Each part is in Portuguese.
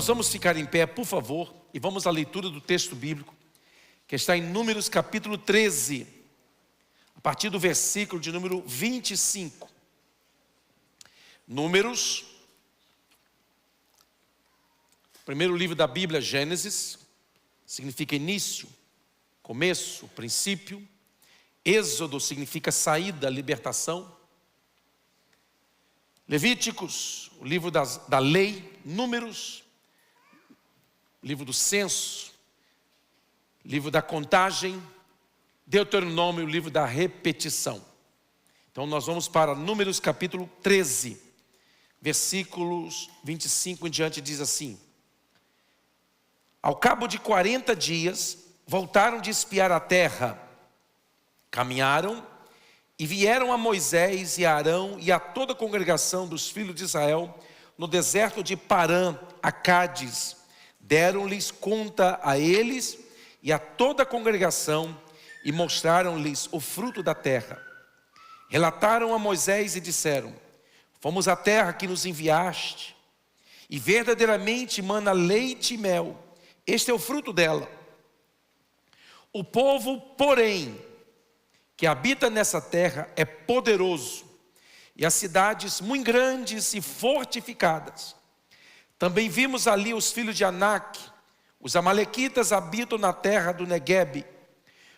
Nós vamos ficar em pé, por favor, e vamos à leitura do texto bíblico, que está em Números capítulo 13, a partir do versículo de número 25. Números, primeiro livro da Bíblia, Gênesis, significa início, começo, princípio. Êxodo significa saída, libertação. Levíticos, o livro da lei. Números, livro do censo, livro da contagem. Deuteronômio, o livro da repetição. Então nós vamos para Números capítulo 13, versículos 25 em diante, diz assim: Ao cabo de 40 dias, voltaram de espiar a terra, caminharam e vieram a Moisés e a Arão e a toda a congregação dos filhos de Israel no deserto de Parã, a Cádiz. Deram-lhes conta a eles e a toda a congregação e mostraram-lhes o fruto da terra. Relataram a Moisés e disseram: Fomos à terra que nos enviaste, e verdadeiramente mana leite e mel. Este é o fruto dela. O povo, porém, que habita nessa terra é poderoso, e as cidades muito grandes e fortificadas. Também vimos ali os filhos de Anak. Os amalequitas habitam na terra do Neguebe.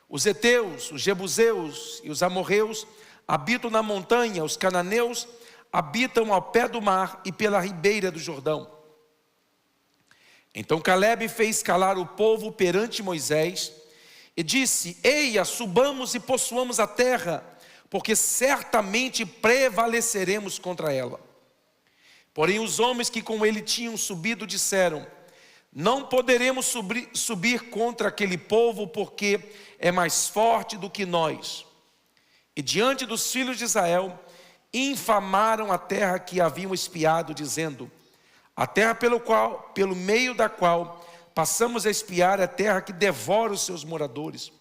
Os heteus, os jebuseus e os amorreus habitam na montanha. Os cananeus habitam ao pé do mar e pela ribeira do Jordão. Então Calebe fez calar o povo perante Moisés e disse: Eia, subamos e possuamos a terra, porque certamente prevaleceremos contra ela. Porém os homens que com ele tinham subido disseram: Não poderemos subir contra aquele povo, porque é mais forte do que nós. E diante dos filhos de Israel infamaram a terra que haviam espiado, dizendo: A terra pelo meio da qual passamos a espiar é a terra que devora os seus moradores.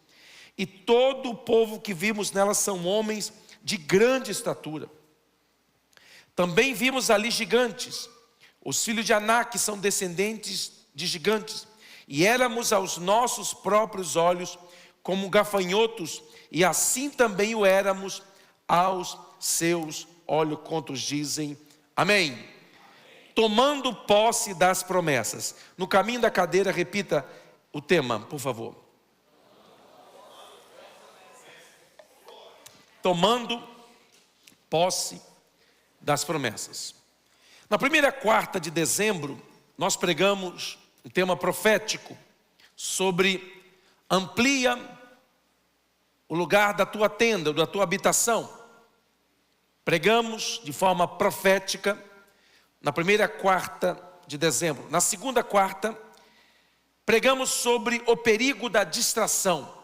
E todo o povo que vimos nela são homens de grande estatura. Também vimos ali gigantes. Os filhos de Anak são descendentes de gigantes. E éramos aos nossos próprios olhos como gafanhotos, e assim também o éramos aos seus olhos. Quantos dizem amém? Amém. Tomando posse das promessas. No caminho da cadeira, repita o tema, por favor. Tomando posse das promessas. Na primeira quarta de dezembro, nós pregamos um tema profético sobre amplia o lugar da tua tenda, da tua habitação. Pregamos de forma profética na primeira quarta de dezembro. Na segunda quarta, pregamos sobre o perigo da distração.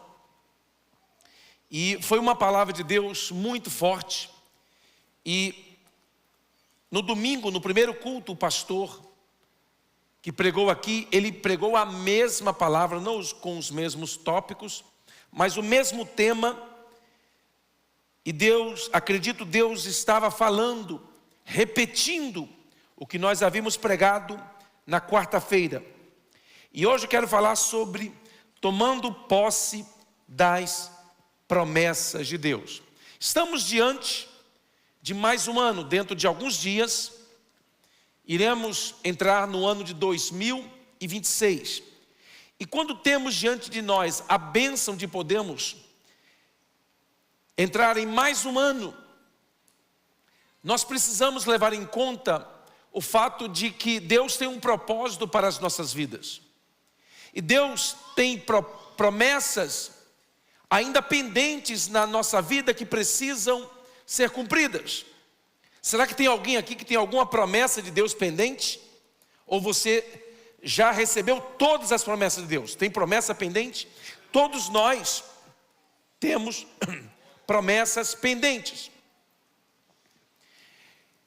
E foi uma palavra de Deus muito forte. E no domingo, no primeiro culto, o pastor que pregou aqui, ele pregou a mesma palavra, não com os mesmos tópicos, mas o mesmo tema. E Deus, acredito, Deus estava falando, repetindo o que nós havíamos pregado na quarta-feira. E hoje eu quero falar sobre tomando posse das promessas de Deus. Estamos diante de mais um ano. Dentro de alguns dias iremos entrar no ano de 2026. E quando temos diante de nós a bênção de podermos entrar em mais um ano, nós precisamos levar em conta o fato de que Deus tem um propósito para as nossas vidas. E Deus tem promessas ainda pendentes na nossa vida que precisam ser cumpridas. Será que tem alguém aqui que tem alguma promessa de Deus pendente? Ou você já recebeu todas as promessas de Deus? Tem promessa pendente? Todos nós temos promessas pendentes.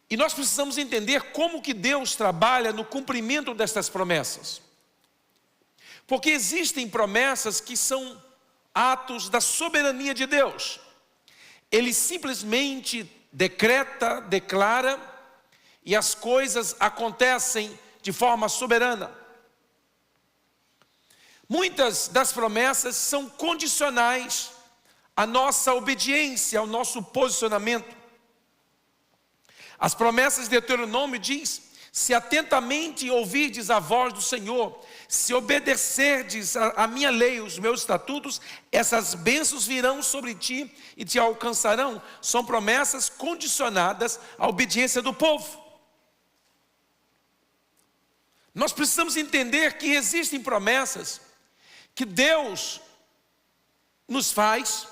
E nós precisamos entender como que Deus trabalha no cumprimento destas promessas. Porque existem promessas que são atos da soberania de Deus. Ele simplesmente decreta, declara, e as coisas acontecem de forma soberana. Muitas das promessas são condicionais à nossa obediência, ao nosso posicionamento. As promessas de Deuteronômio diz: se atentamente ouvirdes a voz do Senhor, se obedecerdes a minha lei, os meus estatutos, essas bênçãos virão sobre ti e te alcançarão. São promessas condicionadas à obediência do povo. Nós precisamos entender que existem promessas que Deus nos faz,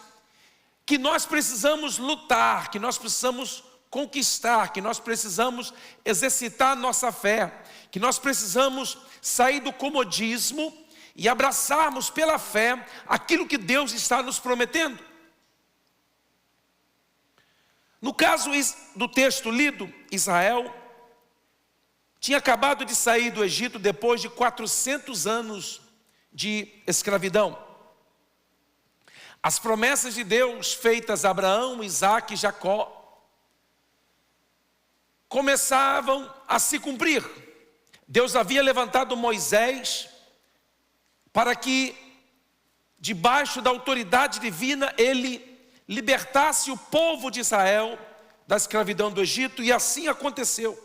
que nós precisamos lutar, que nós precisamos conquistar, que nós precisamos exercitar nossa fé, que nós precisamos sair do comodismo e abraçarmos pela fé aquilo que Deus está nos prometendo. No caso do texto lido, Israel tinha acabado de sair do Egito depois de 400 anos de escravidão. As promessas de Deus feitas a Abraão, Isaque e Jacó começavam a se cumprir. Deus havia levantado Moisés para que, debaixo da autoridade divina, ele libertasse o povo de Israel da escravidão do Egito, e assim aconteceu.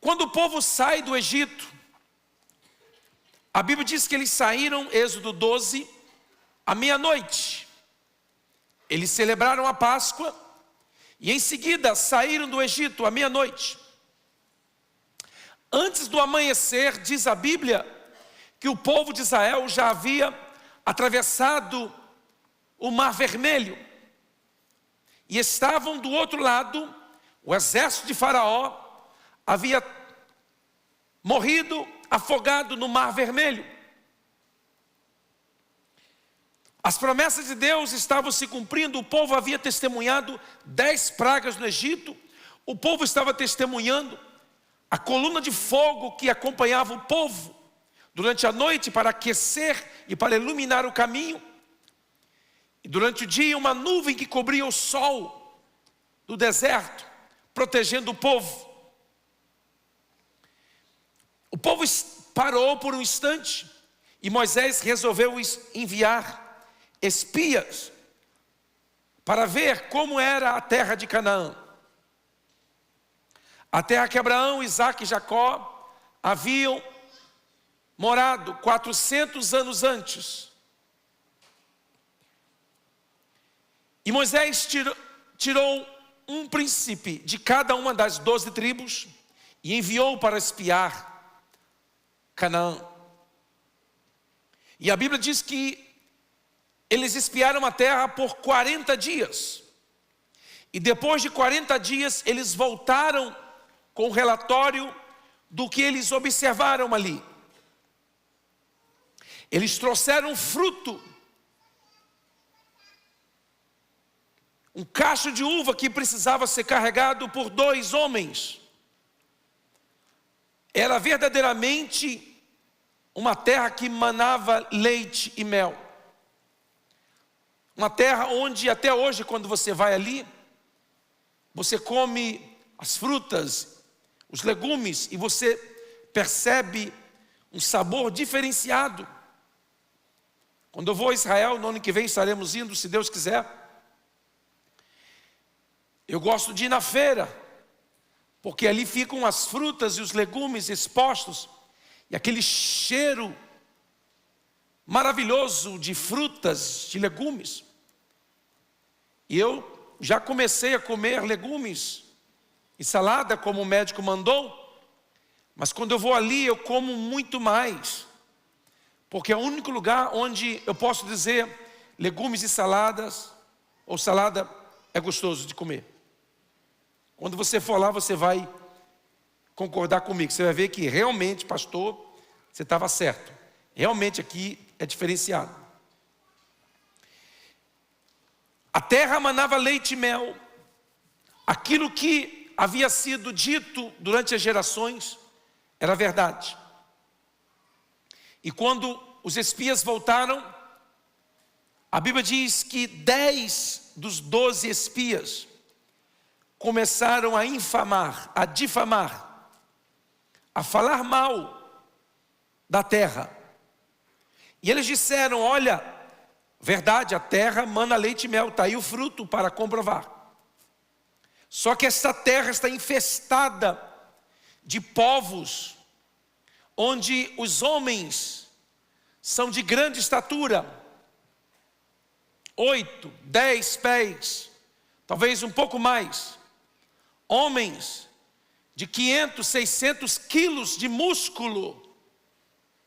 Quando o povo sai do Egito, a Bíblia diz que eles saíram, Êxodo 12, à meia-noite. Eles celebraram a Páscoa e em seguida saíram do Egito à meia-noite. Antes do amanhecer, diz a Bíblia, que o povo de Israel já havia atravessado o Mar Vermelho. E estavam do outro lado, o exército de Faraó havia morrido afogado no Mar Vermelho. As promessas de Deus estavam se cumprindo. O povo havia testemunhado 10 pragas no Egito. O povo estava testemunhando a coluna de fogo que acompanhava o povo durante a noite para aquecer e para iluminar o caminho. E durante o dia uma nuvem que cobria o sol do deserto, protegendo o povo. O povo parou por um instante e Moisés resolveu enviar espias para ver como era a terra de Canaã. A terra que Abraão, Isaque e Jacó haviam morado 400 anos antes. E Moisés tirou um príncipe de cada uma das 12 tribos e enviou para espiar Canaã. E a Bíblia diz que eles espiaram a terra por 40 dias. E depois de 40 dias, eles voltaram com o relatório do que eles observaram ali. Eles trouxeram fruto. Um cacho de uva que precisava ser carregado por 2 homens. Era verdadeiramente uma terra que manava leite e mel. Uma terra onde até hoje, quando você vai ali, você come as frutas, os legumes, e você percebe um sabor diferenciado. Quando eu vou a Israel, no ano que vem estaremos indo, se Deus quiser. Eu gosto de ir na feira, porque ali ficam as frutas e os legumes expostos, e aquele cheiro maravilhoso de frutas, de legumes. E eu já comecei a comer legumes e salada, como o médico mandou, mas quando eu vou ali eu como muito mais, porque é o único lugar onde eu posso dizer legumes e saladas, ou salada é gostoso de comer. Quando você for lá, você vai concordar comigo. Você vai ver que realmente, pastor, você estava certo. Realmente aqui é diferenciado. A terra manava leite e mel. Aquilo que havia sido dito durante as gerações era verdade. E quando os espias voltaram, a Bíblia diz que 10 dos 12 espias começaram a infamar, a difamar, a falar mal da terra. E eles disseram: olha, verdade, a terra mana leite e mel, está aí o fruto para comprovar. Só que essa terra está infestada de povos, onde os homens são de grande estatura, 8, 10 pés, talvez um pouco mais. Homens de 500, 600 quilos de músculo.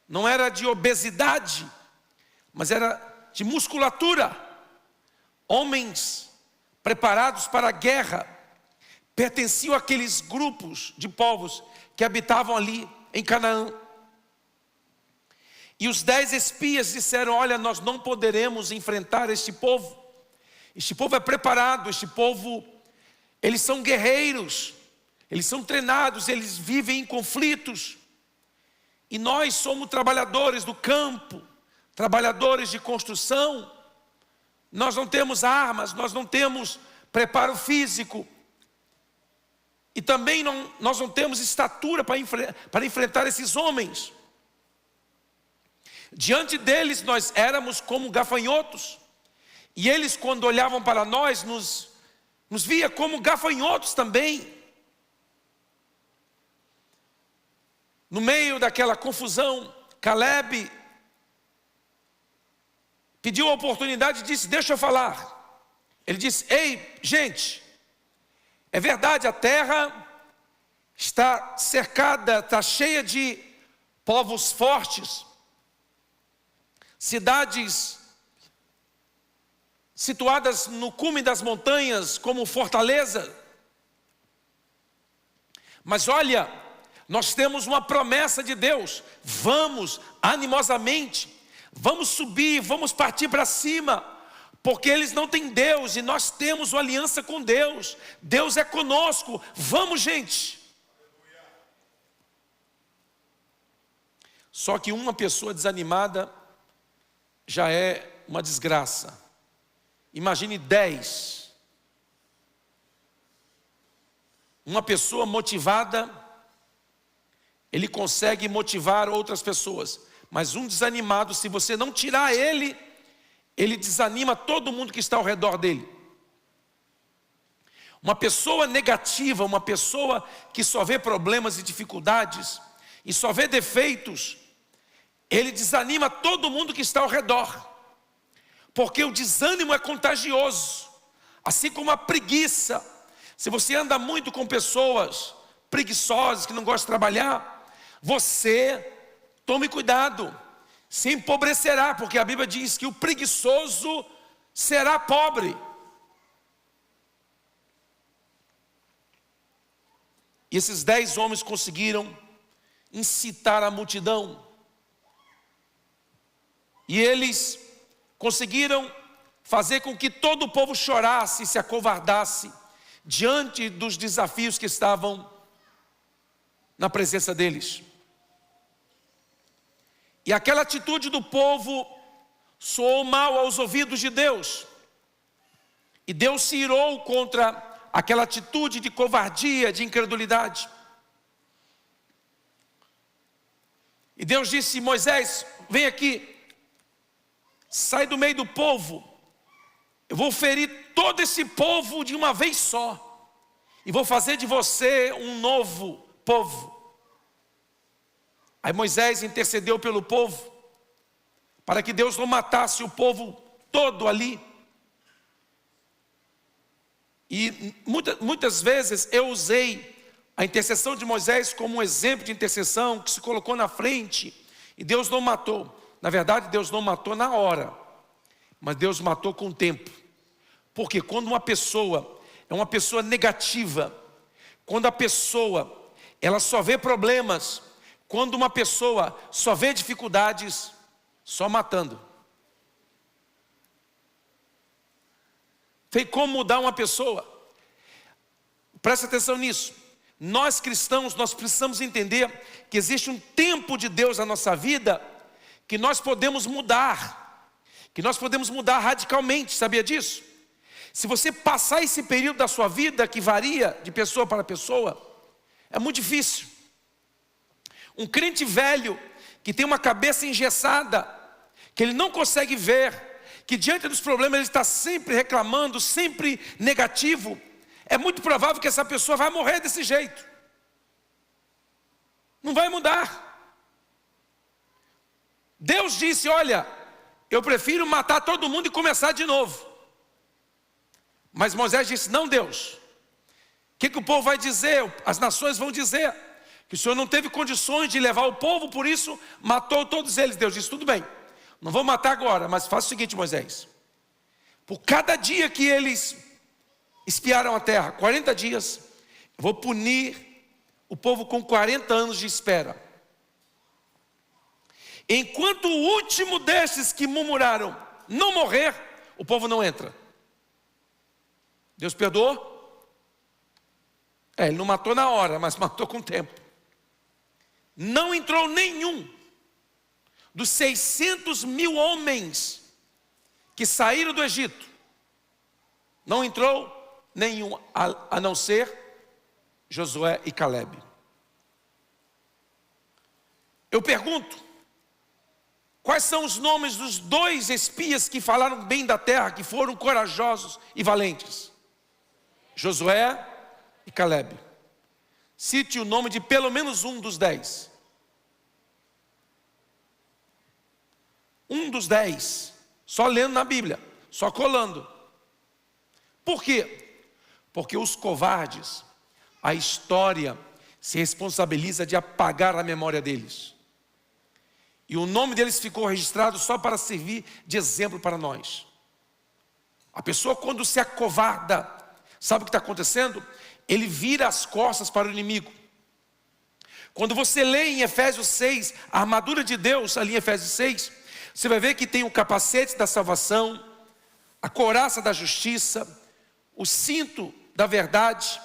Não era de obesidade, mas era de musculatura. Homens preparados para a guerra. Pertenciam àqueles grupos de povos que habitavam ali em Canaã. E os 10 espias disseram: olha, nós não poderemos enfrentar este povo. Este povo é preparado, este povo, eles são guerreiros, eles são treinados, eles vivem em conflitos. E nós somos trabalhadores do campo, trabalhadores de construção. Nós não temos armas, nós não temos preparo físico. E também nós não temos estatura para enfrentar esses homens. Diante deles nós éramos como gafanhotos. E eles, quando olhavam para nós, nos via como gafanhotos também. No meio daquela confusão, Caleb pediu a oportunidade e disse: deixa eu falar. Ele disse: ei, gente, é verdade, a terra está cercada, está cheia de povos fortes, cidades situadas no cume das montanhas como fortaleza. Mas olha, nós temos uma promessa de Deus. Vamos animosamente, vamos subir, vamos partir para cima, porque eles não têm Deus e nós temos uma aliança com Deus. Deus é conosco. Vamos, gente. Só que uma pessoa desanimada já é uma desgraça. Imagine 10. Uma pessoa motivada, ele consegue motivar outras pessoas. Mas um desanimado, se você não tirar ele, ele desanima todo mundo que está ao redor dele. Uma pessoa negativa, uma pessoa que só vê problemas e dificuldades, e só vê defeitos, ele desanima todo mundo que está ao redor. Porque o desânimo é contagioso, assim como a preguiça. Se você anda muito com pessoas preguiçosas, que não gostam de trabalhar, você tome cuidado, se empobrecerá, porque a Bíblia diz que o preguiçoso será pobre. E esses 10 homens conseguiram incitar a multidão. E eles conseguiram fazer com que todo o povo chorasse e se acovardasse diante dos desafios que estavam na presença deles. E aquela atitude do povo soou mal aos ouvidos de Deus. E Deus se irou contra aquela atitude de covardia, de incredulidade. E Deus disse: Moisés, vem aqui, sai do meio do povo. Eu vou ferir todo esse povo de uma vez só. E vou fazer de você um novo povo. Aí Moisés intercedeu pelo povo, para que Deus não matasse o povo todo ali. E muitas vezes eu usei a intercessão de Moisés como um exemplo de intercessão, que se colocou na frente, e Deus não matou. Na verdade, Deus não matou na hora, mas Deus matou com o tempo. Porque quando uma pessoa é uma pessoa negativa, quando a pessoa ela só vê problemas, quando uma pessoa só vê dificuldades, só matando. Tem como mudar uma pessoa? Presta atenção nisso. Nós cristãos, nós precisamos entender que existe um tempo de Deus na nossa vida que nós podemos mudar, que nós podemos mudar radicalmente, sabia disso? Se você passar esse período da sua vida, que varia de pessoa para pessoa, é muito difícil. Um crente velho que tem uma cabeça engessada, que ele não consegue ver, que diante dos problemas ele está sempre reclamando, sempre negativo, é muito provável que essa pessoa vai morrer desse jeito. Não vai mudar. Deus disse: olha, eu prefiro matar todo mundo e começar de novo. Mas Moisés disse: não, Deus. O que o povo vai dizer? As nações vão dizer que o Senhor não teve condições de levar o povo, por isso matou todos eles. Deus disse: tudo bem, não vou matar agora, mas faça o seguinte, Moisés. Por cada dia que eles espiaram a terra, 40 dias, eu vou punir o povo com 40 anos de espera. Enquanto o último desses que murmuraram não morrer, o povo não entra. Deus perdoou? Ele não matou na hora, mas matou com o tempo. Não entrou nenhum dos 600 mil homens que saíram do Egito. Não entrou nenhum, a não ser Josué e Calebe. Eu pergunto, quais são os nomes dos 2 espias que falaram bem da terra, que foram corajosos e valentes? Josué e Calebe. Cite o nome de pelo menos um dos 10. Um dos 10, só lendo na Bíblia, só colando. Por quê? Porque os covardes, a história se responsabiliza de apagar a memória deles. E o nome deles ficou registrado só para servir de exemplo para nós. A pessoa, quando se acovarda, sabe o que está acontecendo? Ele vira as costas para o inimigo. Quando você lê em Efésios 6, a armadura de Deus, ali em Efésios 6, você vai ver que tem o capacete da salvação, a couraça da justiça, o cinto da verdade,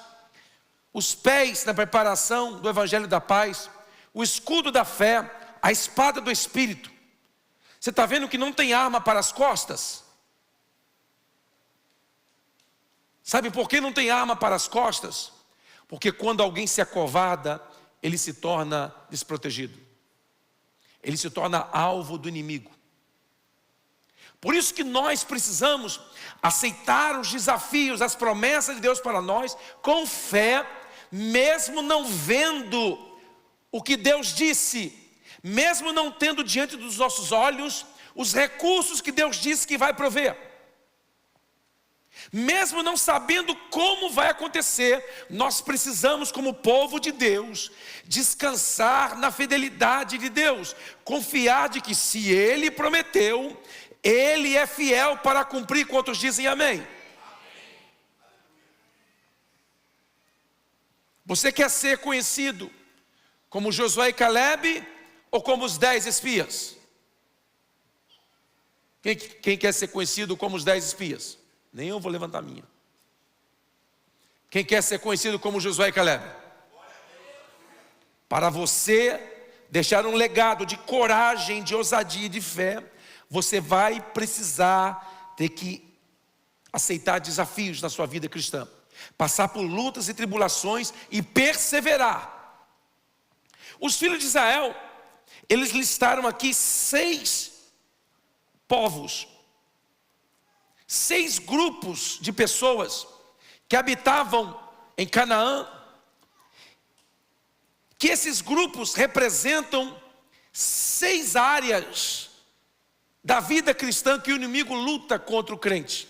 os pés na preparação do evangelho da paz, o escudo da fé, a espada do Espírito. Você está vendo que não tem arma para as costas? Sabe por que não tem arma para as costas? Porque quando alguém se acovarda, ele se torna desprotegido. Ele se torna alvo do inimigo. Por isso que nós precisamos aceitar os desafios, as promessas de Deus para nós, com fé, mesmo não vendo o que Deus disse, mesmo não tendo diante dos nossos olhos os recursos que Deus disse que vai prover. Mesmo não sabendo como vai acontecer, nós precisamos, como povo de Deus, descansar na fidelidade de Deus, confiar de que se Ele prometeu, Ele é fiel para cumprir. Quantos dizem amém? Você quer ser conhecido como Josué e Calebe ou como os 10 espias? Quem quer ser conhecido como os 10 espias? Nem eu vou levantar a minha. Quem quer ser conhecido como Josué e Calebe? Para você deixar um legado de coragem, de ousadia e de fé, você vai precisar ter que aceitar desafios na sua vida cristã, passar por lutas e tribulações e perseverar. Os filhos de Israel, eles listaram aqui 6 povos, 6 grupos de pessoas que habitavam em Canaã, que esses grupos representam 6 áreas da vida cristã que o inimigo luta contra o crente.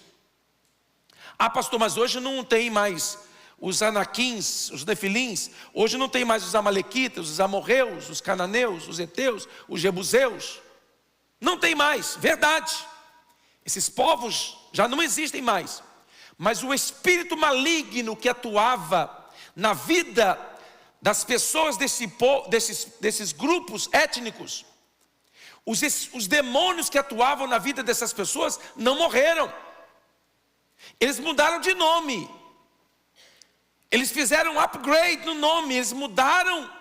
Ah, pastor, mas hoje não tem mais os anaquins, os nefilins, hoje não tem mais os amalequitas, os amorreus, os cananeus, os heteus, os jebuseus. Não tem mais, verdade. Esses povos já não existem mais. Mas o espírito maligno que atuava na vida das pessoas desses grupos étnicos, os demônios que atuavam na vida dessas pessoas não morreram. Eles mudaram de nome. Eles fizeram um upgrade no nome. Eles mudaram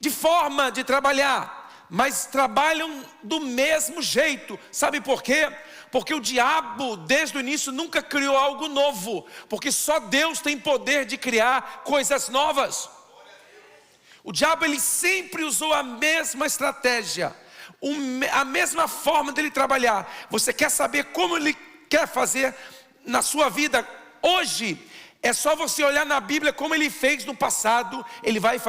de forma de trabalhar, mas trabalham do mesmo jeito. Sabe por quê? Porque o diabo desde o início nunca criou algo novo, porque só Deus tem poder de criar coisas novas. O diabo, ele sempre usou a mesma estratégia, a mesma forma dele trabalhar. Você quer saber como ele quer fazer na sua vida hoje? É só você olhar na Bíblia como ele fez no passado. Ele vai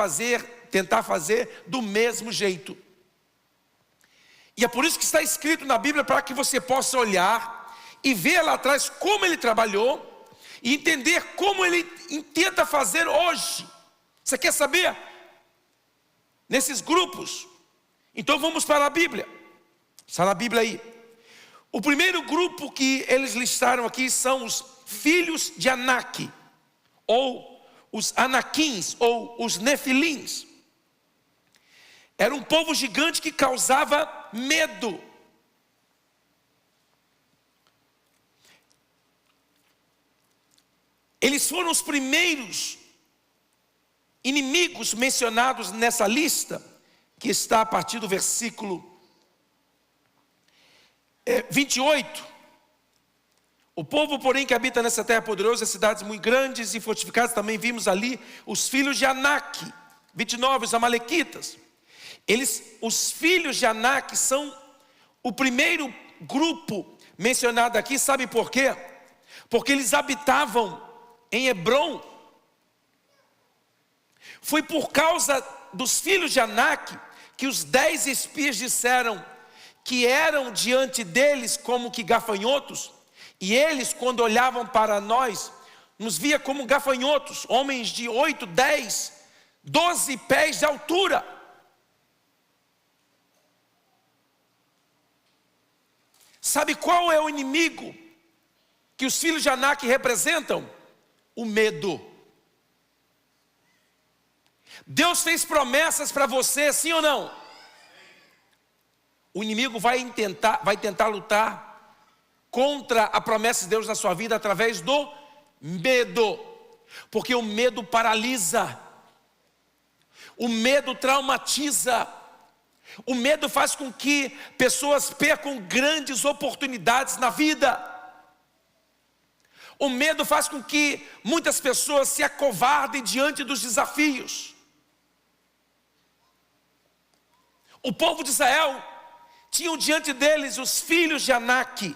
tentar fazer do mesmo jeito. E é por isso que está escrito na Bíblia, para que você possa olhar e ver lá atrás como ele trabalhou e entender como ele tenta fazer hoje. Você quer saber? Nesses grupos. Então vamos para a Bíblia. Está na Bíblia aí. O primeiro grupo que eles listaram aqui são os filhos de Anak, ou os Anaquins, ou os Nefilins. Era um povo gigante que causava medo. Eles foram os primeiros inimigos mencionados nessa lista, que está a partir do versículo 28. O povo, porém, que habita nessa terra poderosa, cidades muito grandes e fortificadas, também vimos ali os filhos de Anak. 29, os amalequitas. Os filhos de Anak são o primeiro grupo mencionado aqui. Sabe por quê? Porque eles habitavam em Hebrom. Foi por causa dos filhos de Anak que os 10 espias disseram que eram diante deles como que gafanhotos, e eles, quando olhavam para nós, nos via como gafanhotos, homens de 8, 10, 12 pés de altura. Sabe qual é o inimigo que os filhos de Anak representam? O medo. Deus fez promessas para você, sim ou não? O inimigo vai tentar lutar contra a promessa de Deus na sua vida através do medo. Porque o medo paralisa. O medo traumatiza. O medo faz com que pessoas percam grandes oportunidades na vida. O medo faz com que muitas pessoas se acovardem diante dos desafios. O povo de Israel tinham diante deles os filhos de Anak.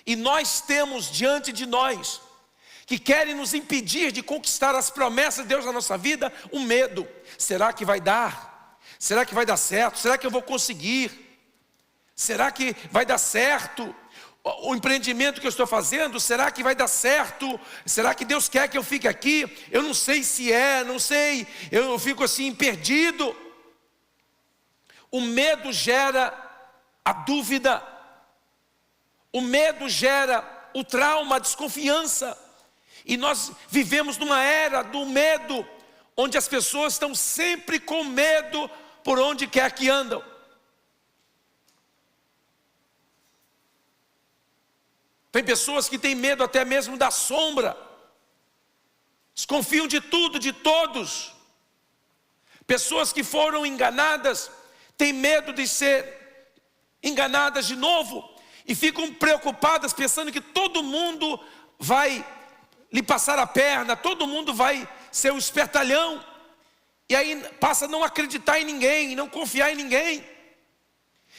E nós temos diante de nós, que querem nos impedir de conquistar as promessas de Deus na nossa vida, o medo. Será que vai dar? Será que vai dar certo? Será que eu vou conseguir? Será que vai dar certo? O empreendimento que eu estou fazendo, será que vai dar certo? Será que Deus quer que eu fique aqui? Eu não sei se não sei, eu fico assim perdido. O medo gera a dúvida. O medo gera o trauma, a desconfiança. E nós vivemos numa era do medo, onde as pessoas estão sempre com medo por onde quer que andam. Tem pessoas que têm medo até mesmo da sombra. Desconfiam de tudo, de todos. Pessoas que foram enganadas têm medo de ser enganadas de novo. E ficam preocupadas pensando que todo mundo vai lhe passar a perna. Todo mundo vai ser o espertalhão. E aí passa a não acreditar em ninguém, não confiar em ninguém.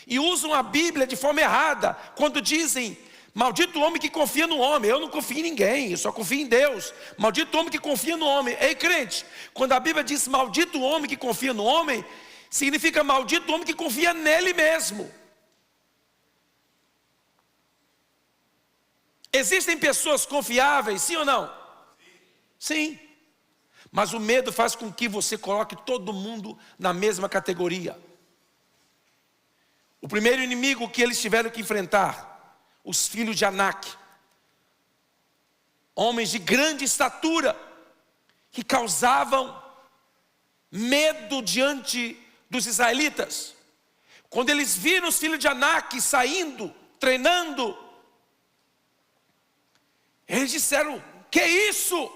E usam a Bíblia de forma errada. Quando dizem: maldito o homem que confia no homem. Eu não confio em ninguém, eu só confio em Deus. Maldito o homem que confia no homem. Ei, crente, quando a Bíblia diz maldito o homem que confia no homem, significa maldito o homem que confia nele mesmo. Existem pessoas confiáveis, sim ou não? Sim. Mas o medo faz com que você coloque todo mundo na mesma categoria. O primeiro inimigo que eles tiveram que enfrentar, os filhos de Anak, homens de grande estatura, que causavam medo diante dos israelitas. Quando eles viram os filhos de Anak saindo, treinando, eles disseram: que isso?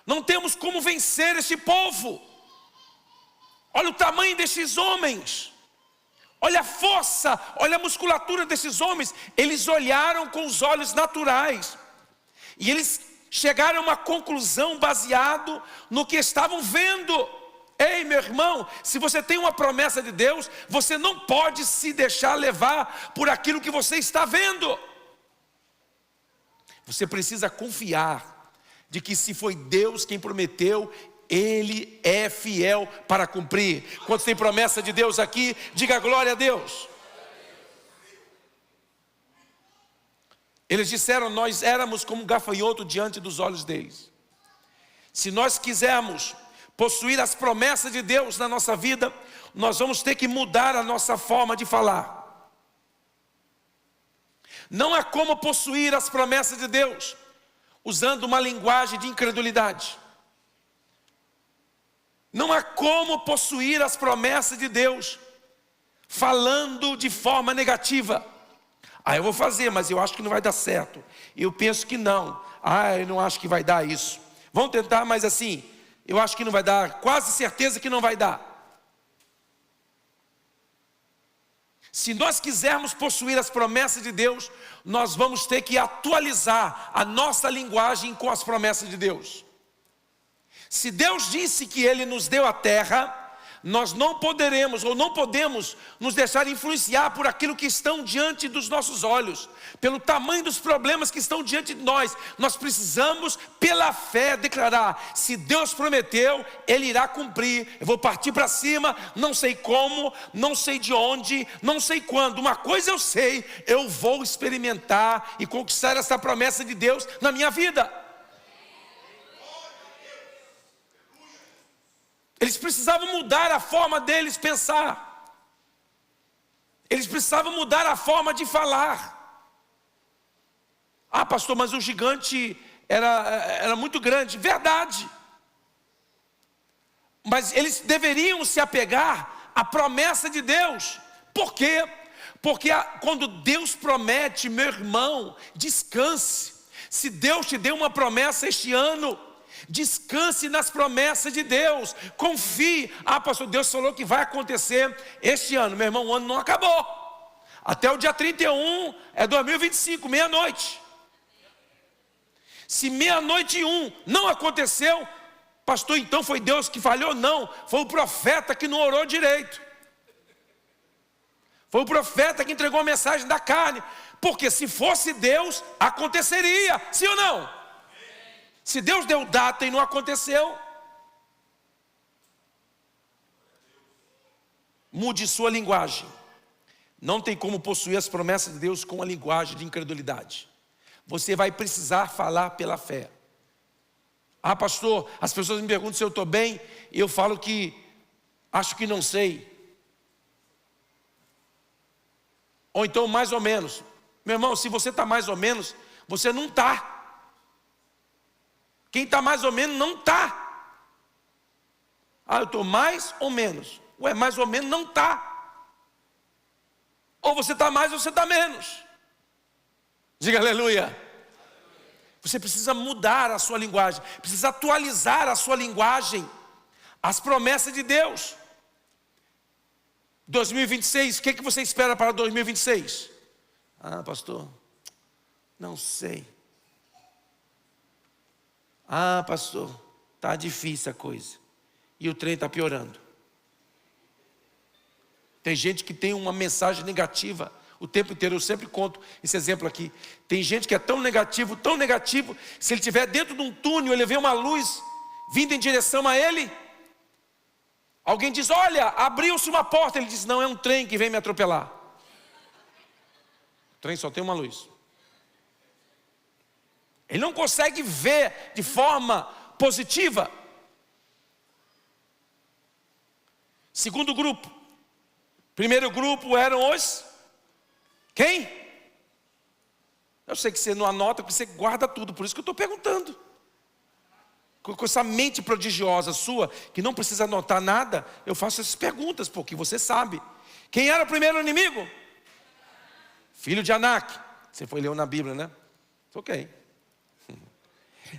Não temos como vencer este povo. Olha o tamanho desses homens. Olha a força, olha a musculatura desses homens. Eles olharam com os olhos naturais. E eles chegaram a uma conclusão baseado no que estavam vendo. Ei, meu irmão, se você tem uma promessa de Deus, você não pode se deixar levar por aquilo que você está vendo. Você precisa confiar de que se foi Deus quem prometeu, Ele é fiel para cumprir. Quando tem promessa de Deus aqui, diga glória a Deus. Eles disseram, nós éramos como um gafanhoto diante dos olhos deles. Se nós quisermos possuir as promessas de Deus na nossa vida, nós vamos ter que mudar a nossa forma de falar. Não há como possuir as promessas de Deus usando uma linguagem de incredulidade. Não há como possuir as promessas de Deus falando de forma negativa. Eu vou fazer, mas eu acho que não vai dar certo. Eu penso que não. Eu não acho que vai dar isso. Vamos tentar, mas assim, eu acho que não vai dar. Quase certeza que não vai dar. Se nós quisermos possuir as promessas de Deus, nós vamos ter que atualizar a nossa linguagem com as promessas de Deus. Se Deus disse que Ele nos deu a terra, nós não poderemos ou não podemos nos deixar influenciar por aquilo que estão diante dos nossos olhos, pelo tamanho dos problemas que estão diante de nós. Nós precisamos, pela fé, declarar: se Deus prometeu, Ele irá cumprir. Eu vou partir para cima, não sei como, não sei de onde, não sei quando. Uma coisa eu sei, eu vou experimentar e conquistar essa promessa de Deus na minha vida. Eles precisavam mudar a forma deles pensar. Eles precisavam mudar a forma de falar. Pastor, mas o gigante era muito grande. Verdade. Mas eles deveriam se apegar à promessa de Deus. Por quê? Porque quando Deus promete, meu irmão, descanse. Se Deus te deu uma promessa este ano, descanse nas promessas de Deus. Confie. Pastor, Deus falou que vai acontecer este ano. Meu irmão, o ano não acabou. Até o dia 31 é 2025, meia-noite. Se meia-noite e 1 não aconteceu, pastor, então foi Deus que falhou? Não, foi o profeta que não orou direito. Foi o profeta que entregou a mensagem da carne. Porque se fosse Deus, aconteceria. Sim ou não? Se Deus deu data e não aconteceu, mude sua linguagem. Não tem como possuir as promessas de Deus com a linguagem de incredulidade. Você vai precisar falar pela fé. Pastor, as pessoas me perguntam se eu estou bem, e eu falo que acho que não sei. Ou então mais ou menos. Meu irmão, se você está mais ou menos, você não está. Quem está mais ou menos não está. Eu estou mais ou menos. Mais ou menos não está. Ou você está mais ou você está menos. Diga aleluia. Você precisa mudar a sua linguagem. Precisa atualizar a sua linguagem. As promessas de Deus. 2026, o que você espera para 2026? Pastor, não sei. Pastor, está difícil a coisa. E o trem está piorando. Tem gente que tem uma mensagem negativa o tempo inteiro. Eu sempre conto esse exemplo aqui. Tem gente que é tão negativo, se ele estiver dentro de um túnel, ele vê uma luz vindo em direção a ele. Alguém diz: olha, abriu-se uma porta. Ele diz: não, é um trem que vem me atropelar. O trem só tem uma luz. Ele não consegue ver de forma positiva. Segundo grupo. Primeiro grupo eram os... Quem? Eu sei que você não anota, porque você guarda tudo. Por isso que eu estou perguntando. Com essa mente prodigiosa sua, que não precisa anotar nada, eu faço essas perguntas, porque você sabe. Quem era o primeiro inimigo? Filho de Anak. Você foi ler na Bíblia, né? Ok.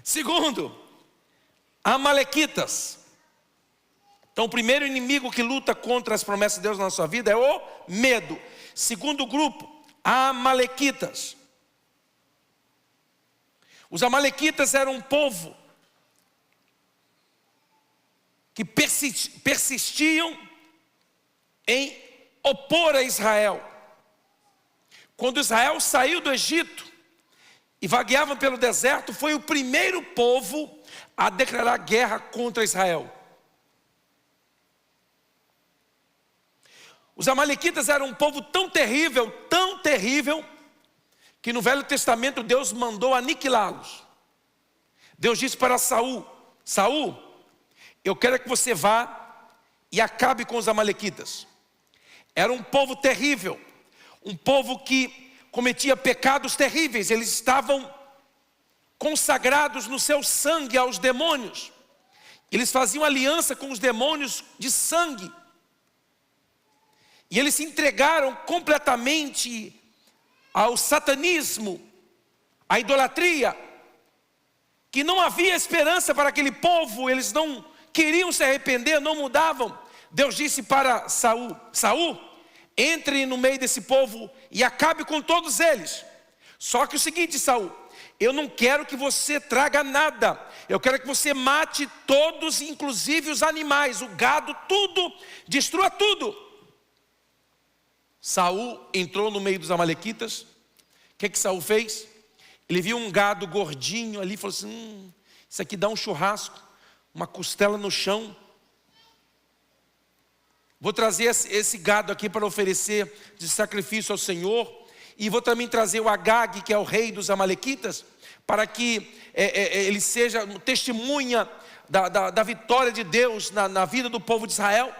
Segundo, Amalequitas. Então o primeiro inimigo que luta contra as promessas de Deus na sua vida é o medo. Segundo grupo, Amalequitas. Os Amalequitas eram um povo que persistiam em opor a Israel. Quando Israel saiu do Egito e vagueava pelo deserto, foi o primeiro povo a declarar guerra contra Israel. Os amalequitas eram um povo tão terrível, que no Velho Testamento Deus mandou aniquilá-los. Deus disse para Saul: Saul, eu quero que você vá e acabe com os amalequitas. Era um povo terrível, um povo que cometia pecados terríveis. Eles estavam consagrados no seu sangue aos demônios. Eles faziam aliança com os demônios de sangue. E eles se entregaram completamente ao satanismo, à idolatria, que não havia esperança para aquele povo. Eles não queriam se arrepender, não mudavam. Deus disse para Saul: Saul, entre no meio desse povo e acabe com todos eles. Só que o seguinte, Saul, eu não quero que você traga nada. Eu quero que você mate todos, inclusive os animais, o gado, tudo, destrua tudo. Saul entrou no meio dos amalequitas. O que Saul fez? Ele viu um gado gordinho ali e falou assim: isso aqui dá um churrasco, uma costela no chão. Vou trazer esse gado aqui para oferecer de sacrifício ao Senhor. E vou também trazer o Agag, que é o rei dos amalequitas, para que ele seja testemunha da vitória de Deus na vida do povo de Israel.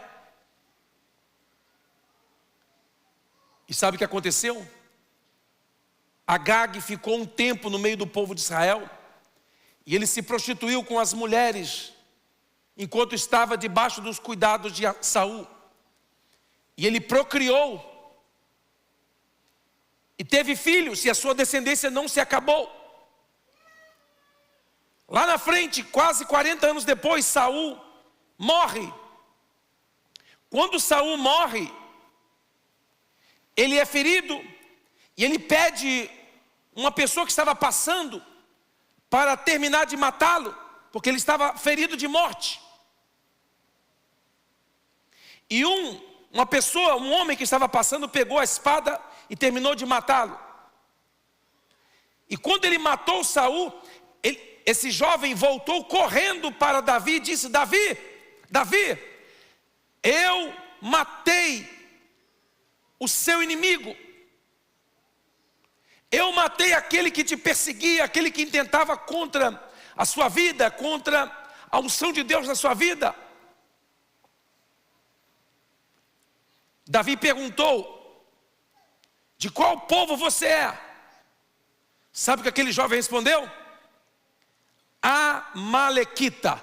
E sabe o que aconteceu? Agag ficou um tempo no meio do povo de Israel, e ele se prostituiu com as mulheres, enquanto estava debaixo dos cuidados de Saul. E ele procriou, e teve filhos, e a sua descendência não se acabou. Lá na frente, quase 40 anos depois, Saul morre. Quando Saul morre, ele é ferido, e ele pede uma pessoa que estava passando para terminar de matá-lo, porque ele estava ferido de morte. E um homem que estava passando, pegou a espada e terminou de matá-lo. E quando ele matou Saul, esse jovem voltou correndo para Davi e disse: Davi, eu matei o seu inimigo. Eu matei aquele que te perseguia, aquele que intentava contra a sua vida, contra a unção de Deus na sua vida. Davi perguntou: de qual povo você é? Sabe o que aquele jovem respondeu? Amalequita.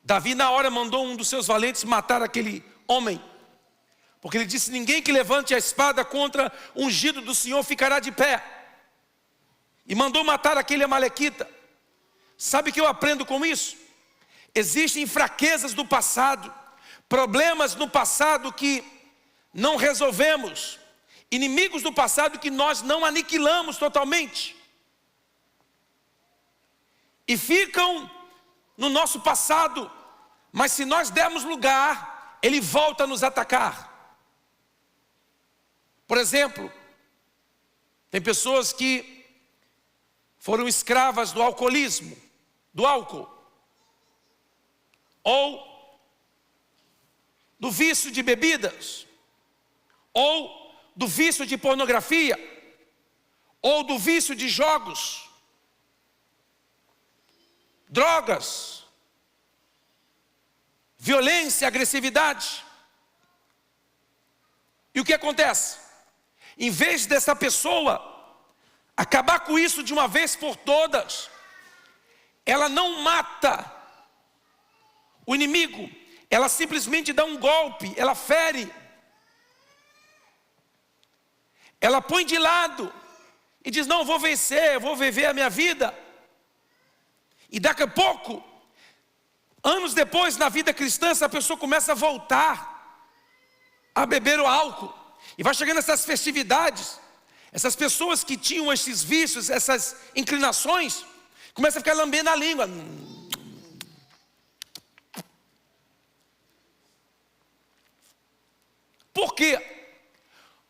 Davi na hora mandou um dos seus valentes matar aquele homem, porque ele disse: ninguém que levante a espada contra o ungido do Senhor ficará de pé. E mandou matar aquele amalequita. Sabe o que eu aprendo com isso? Existem fraquezas do passado, problemas no passado que não resolvemos, inimigos do passado que nós não aniquilamos totalmente, e ficam no nosso passado, mas se nós dermos lugar, ele volta a nos atacar. Por exemplo, tem pessoas que foram escravas do alcoolismo, do álcool, ou do vício de bebidas, ou do vício de pornografia, ou do vício de jogos, drogas, violência, agressividade. E o que acontece? Em vez dessa pessoa acabar com isso de uma vez por todas, ela não mata o inimigo, ela simplesmente dá um golpe, ela fere, ela põe de lado e diz: não, eu vou vencer, eu vou viver a minha vida. E daqui a pouco, anos depois, na vida cristã, essa pessoa começa a voltar a beber o álcool. E vai chegando essas festividades, essas pessoas que tinham esses vícios, essas inclinações, começam a ficar lambendo a língua. Por quê?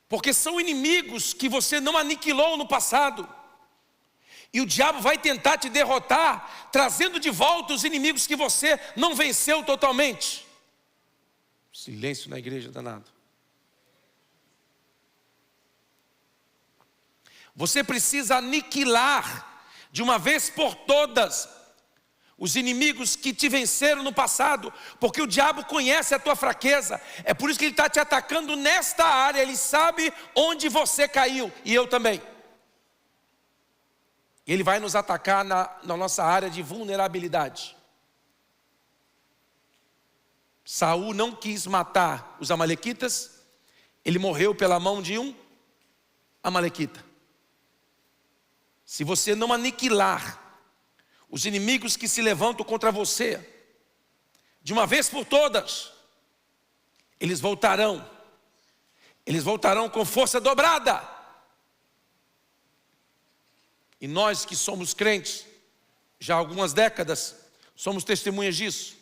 Porque são inimigos que você não aniquilou no passado. E o diabo vai tentar te derrotar, trazendo de volta os inimigos que você não venceu totalmente. Silêncio na igreja, danado. Você precisa aniquilar, de uma vez por todas, os inimigos que te venceram no passado, porque o diabo conhece a tua fraqueza. É por isso que ele está te atacando nesta área. Ele sabe onde você caiu, e eu também. Ele vai nos atacar na nossa área de vulnerabilidade. Saul não quis matar os amalequitas. Ele morreu pela mão de um amalequita. Se você não aniquilar os inimigos que se levantam contra você, de uma vez por todas, eles voltarão com força dobrada. E nós que somos crentes, já há algumas décadas, somos testemunhas disso.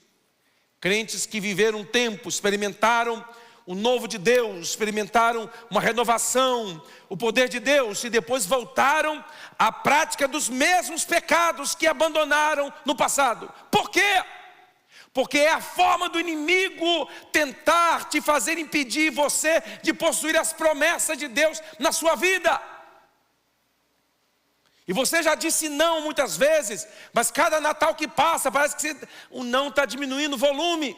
Crentes que viveram um tempo, experimentaram o novo de Deus, experimentaram uma renovação, o poder de Deus, e depois voltaram à prática dos mesmos pecados que abandonaram no passado. Por quê? Porque é a forma do inimigo tentar te fazer impedir você de possuir as promessas de Deus na sua vida. E você já disse não muitas vezes, mas cada Natal que passa parece que o não está diminuindo o volume.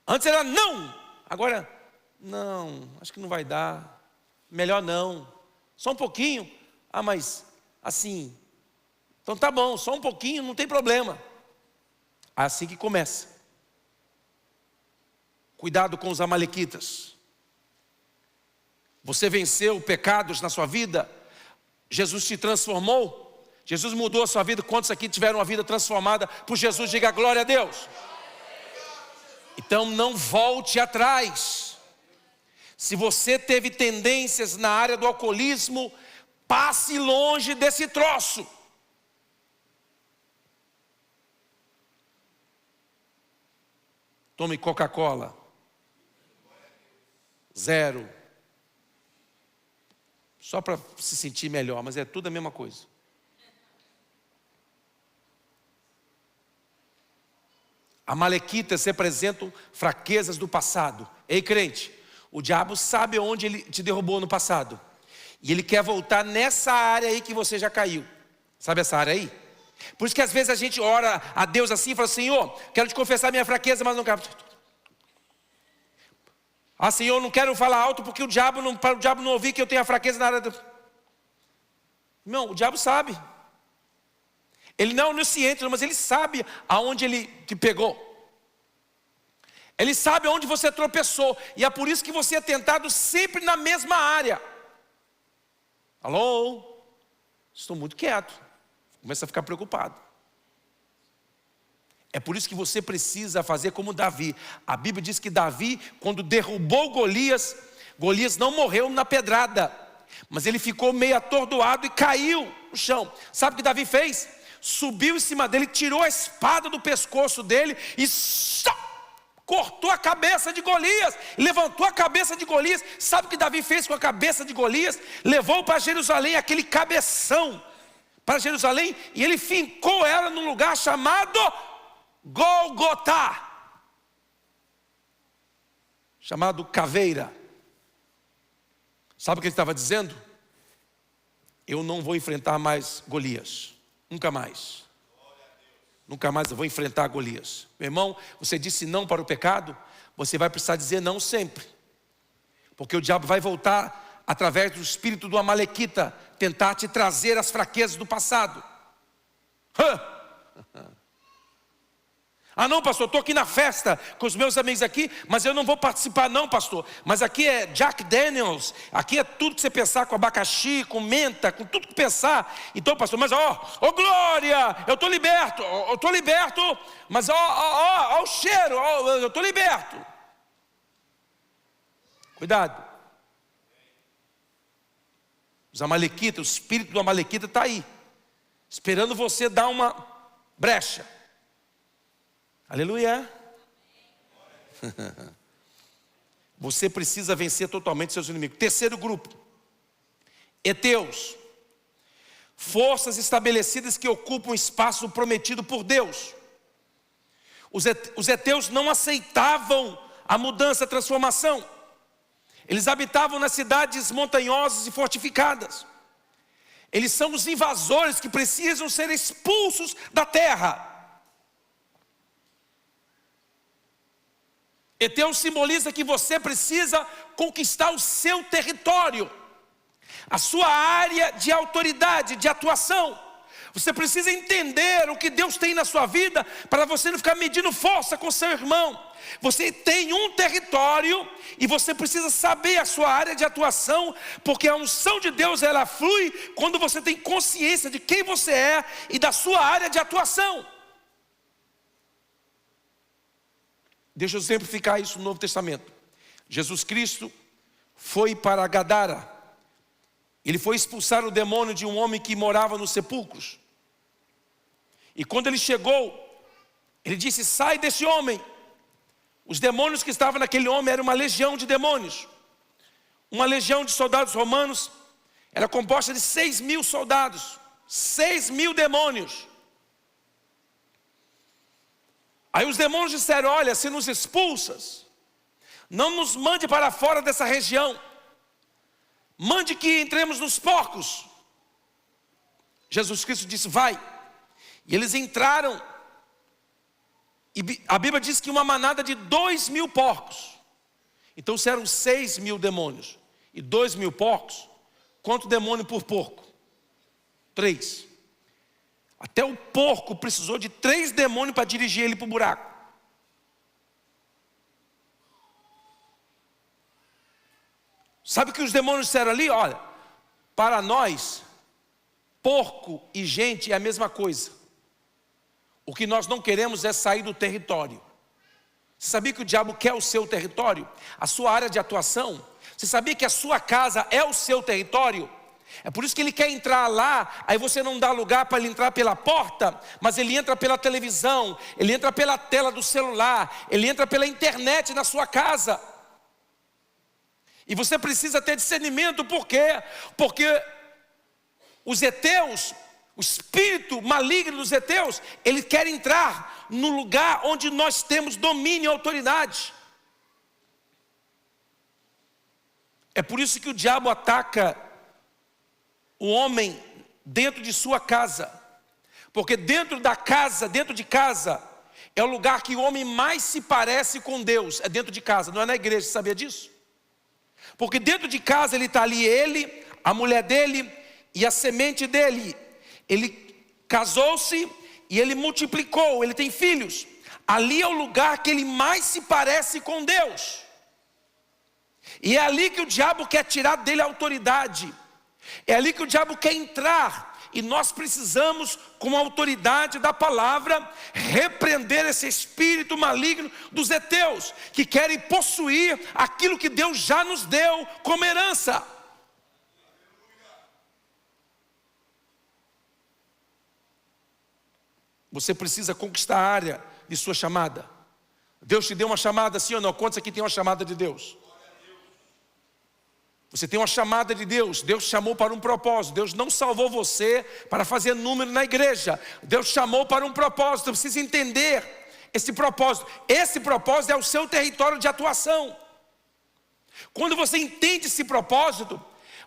Antes era não, agora não, acho que não vai dar, melhor não, só um pouquinho. Ah, mas assim, então tá bom, só um pouquinho, não tem problema. Assim que começa. Cuidado com os amalequitas. Você venceu pecados na sua vida, Jesus te transformou, Jesus mudou a sua vida. Quantos aqui tiveram uma vida transformada por Jesus? Diga glória a Deus. Então não volte atrás. Se você teve tendências na área do alcoolismo, passe longe desse troço. Tome Coca-Cola. 0. Só para se sentir melhor, mas é tudo a mesma coisa. Amalequitas representam fraquezas do passado. Ei, crente, o diabo sabe onde ele te derrubou no passado. E ele quer voltar nessa área aí que você já caiu. Sabe essa área aí? Por isso que às vezes a gente ora a Deus assim e fala: Senhor, quero te confessar minha fraqueza, mas não quero. Ah, Senhor, não quero falar alto porque para o diabo não ouvir que eu tenho a fraqueza na área do... Não, o diabo sabe. Ele não é onisciente, mas ele sabe aonde ele te pegou. Ele sabe aonde você tropeçou. E é por isso que você é tentado sempre na mesma área. Alô? Estou muito quieto. Começa a ficar preocupado. É por isso que você precisa fazer como Davi. A Bíblia diz que Davi, quando derrubou Golias, Golias não morreu na pedrada, mas ele ficou meio atordoado e caiu no chão. Sabe o que Davi fez? Subiu em cima dele, tirou a espada do pescoço dele e cortou a cabeça de Golias, levantou a cabeça de Golias. Sabe o que Davi fez com a cabeça de Golias? Levou para Jerusalém aquele cabeção para Jerusalém, e ele fincou ela num lugar chamado Golgotá, chamado caveira. Sabe o que ele estava dizendo? Eu não vou enfrentar mais Golias, nunca mais. Nunca mais eu vou enfrentar Golias. Meu irmão, você disse não para o pecado, você vai precisar dizer não sempre. Porque o diabo vai voltar através do espírito do amalequita, tentar te trazer as fraquezas do passado. Ah não, pastor, estou aqui na festa com os meus amigos aqui, mas eu não vou participar não, pastor. Mas aqui é Jack Daniels, aqui é tudo que você pensar, com abacaxi, com menta, com tudo que pensar. Então, pastor, mas glória, eu estou liberto, mas o cheiro, eu estou liberto. Cuidado. Os amalequitas, o espírito do amalequita está aí, esperando você dar uma brecha. Aleluia. você precisa vencer totalmente seus inimigos. Terceiro grupo, heteus. Forças estabelecidas que ocupam espaço prometido por Deus. Os heteus não aceitavam a mudança, a transformação. Eles habitavam nas cidades montanhosas e fortificadas. Eles são os invasores que precisam ser expulsos da terra. Heteus simboliza que você precisa conquistar o seu território, a sua área de autoridade, de atuação. Você precisa entender o que Deus tem na sua vida, para você não ficar medindo força com seu irmão. Você tem um território e você precisa saber a sua área de atuação, porque a unção de Deus, ela flui quando você tem consciência de quem você é e da sua área de atuação. Deixa eu exemplificar isso no Novo Testamento. Jesus Cristo foi para Gadara. Ele foi expulsar o demônio de um homem que morava nos sepulcros. E quando ele chegou, ele disse: sai desse homem. Os demônios que estavam naquele homem eram uma legião de demônios. Uma legião de soldados romanos era composta de 6.000 soldados. 6.000 demônios. Aí os demônios disseram: olha, se nos expulsas, não nos mande para fora dessa região. Mande que entremos nos porcos. Jesus Cristo disse: vai. E eles entraram. E a Bíblia diz que uma manada de 2.000 porcos. Então se eram 6.000 demônios e 2.000 porcos, quanto demônio por porco? 3. Até o porco precisou de 3 demônios para dirigir ele para o buraco. Sabe o que os demônios disseram ali? Olha, para nós, porco e gente é a mesma coisa. O que nós não queremos é sair do território. Você sabia que o diabo quer o seu território? A sua área de atuação? Você sabia que a sua casa é o seu território? É por isso que ele quer entrar lá, aí você não dá lugar para ele entrar pela porta, mas ele entra pela televisão, ele entra pela tela do celular, ele entra pela internet na sua casa. E você precisa ter discernimento, por quê? Porque os heteus, o espírito maligno dos heteus, ele quer entrar no lugar onde nós temos domínio e autoridade. É por isso que o diabo ataca o homem dentro de sua casa. Porque dentro de casa, é o lugar que o homem mais se parece com Deus. É dentro de casa, não é na igreja, você sabia disso? Porque dentro de casa ele está ali, ele, a mulher dele e a semente dele. Ele casou-se e ele multiplicou, ele tem filhos. Ali é o lugar que ele mais se parece com Deus. E é ali que o diabo quer tirar dele a autoridade. É ali que o diabo quer entrar. E nós precisamos, com a autoridade da palavra, repreender esse espírito maligno dos heteus, que querem possuir aquilo que Deus já nos deu como herança. Você precisa conquistar a área de sua chamada. Deus te deu uma chamada, sim ou não? Quantos aqui tem uma chamada de Deus? Você tem uma chamada de Deus. Deus chamou para um propósito. Deus não salvou você para fazer número na igreja. Deus chamou para um propósito. Você precisa entender esse propósito. Esse propósito é o seu território de atuação. Quando você entende esse propósito,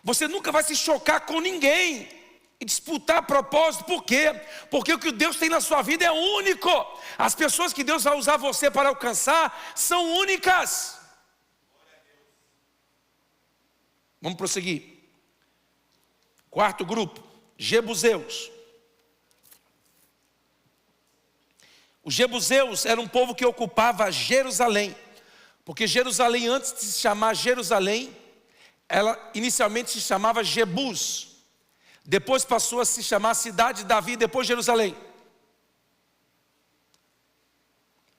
você nunca vai se chocar com ninguém e disputar propósito. Por quê? Porque o que Deus tem na sua vida é único. As pessoas que Deus vai usar você para alcançar são únicas. Vamos prosseguir. Quarto grupo, Jebuseus. Os Jebuseus eram um povo que ocupava Jerusalém. Porque Jerusalém, antes de se chamar Jerusalém, ela inicialmente se chamava Jebus. Depois passou a se chamar Cidade de Davi, depois Jerusalém.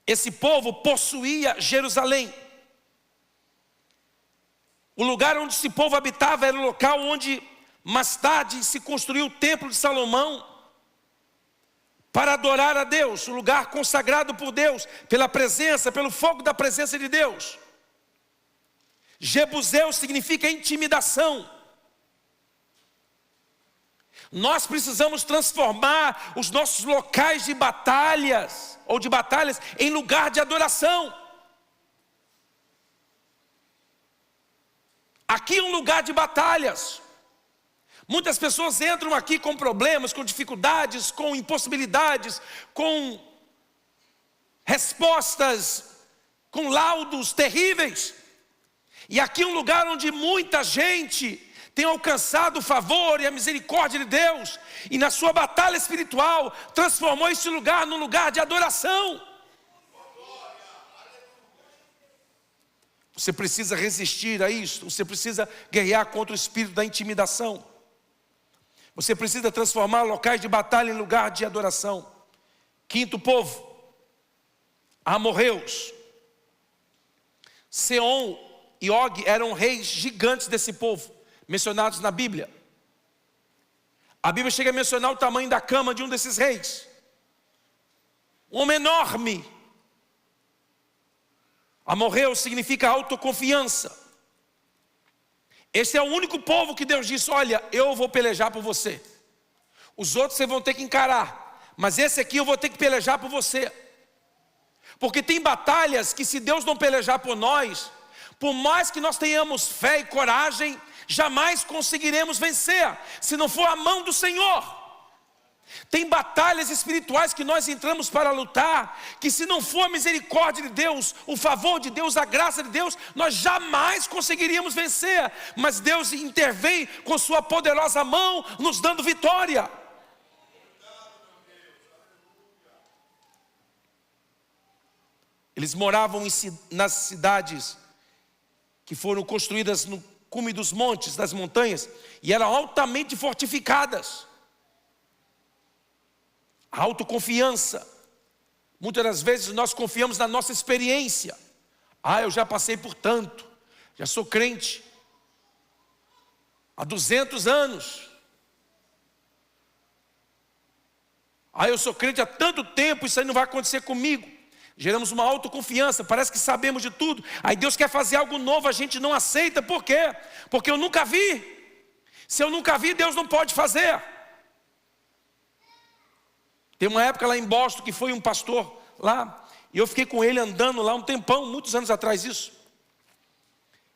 Esse povo possuía Jerusalém. O lugar onde esse povo habitava era o local onde mais tarde se construiu o templo de Salomão para adorar a Deus, o lugar consagrado por Deus, pela presença, pelo fogo da presença de Deus. Jebuseu significa intimidação. Nós precisamos transformar os nossos locais de batalhas, ou de batalhas, em lugar de adoração. Aqui é um lugar de batalhas. Muitas pessoas entram aqui com problemas, com dificuldades, com impossibilidades, com respostas, com laudos terríveis. E aqui é um lugar onde muita gente tem alcançado o favor e a misericórdia de Deus, e na sua batalha espiritual transformou esse lugar num lugar de adoração. Você precisa resistir a isso. Você precisa guerrear contra o espírito da intimidação. Você precisa transformar locais de batalha em lugar de adoração. Quinto povo, amorreus. Seom e Og eram reis gigantes desse povo, mencionados na Bíblia. A Bíblia chega a mencionar o tamanho da cama de um desses reis. Um homem enorme. Amorreu significa autoconfiança. Esse é o único povo que Deus disse: olha, eu vou pelejar por você. Os outros vocês vão ter que encarar, mas esse aqui eu vou ter que pelejar por você. Porque tem batalhas que, se Deus não pelejar por nós, por mais que nós tenhamos fé e coragem, jamais conseguiremos vencer, se não for a mão do Senhor. Tem batalhas espirituais que nós entramos para lutar, que se não for a misericórdia de Deus, o favor de Deus, a graça de Deus, nós jamais conseguiríamos vencer. Mas Deus intervém com sua poderosa mão, nos dando vitória. Eles moravam nas cidades que foram construídas no cume dos montes, das montanhas, e eram altamente fortificadas. A autoconfiança. Muitas das vezes nós confiamos na nossa experiência. Eu já passei por tanto, já sou crente há 200 anos. Eu sou crente há tanto tempo, isso aí não vai acontecer comigo. Geramos uma autoconfiança, parece que sabemos de tudo. Aí Deus quer fazer algo novo, a gente não aceita. Por quê? Porque eu nunca vi. Se eu nunca vi, Deus não pode fazer. Tem uma época lá em Boston que foi um pastor lá, e eu fiquei com ele andando lá um tempão, muitos anos atrás isso.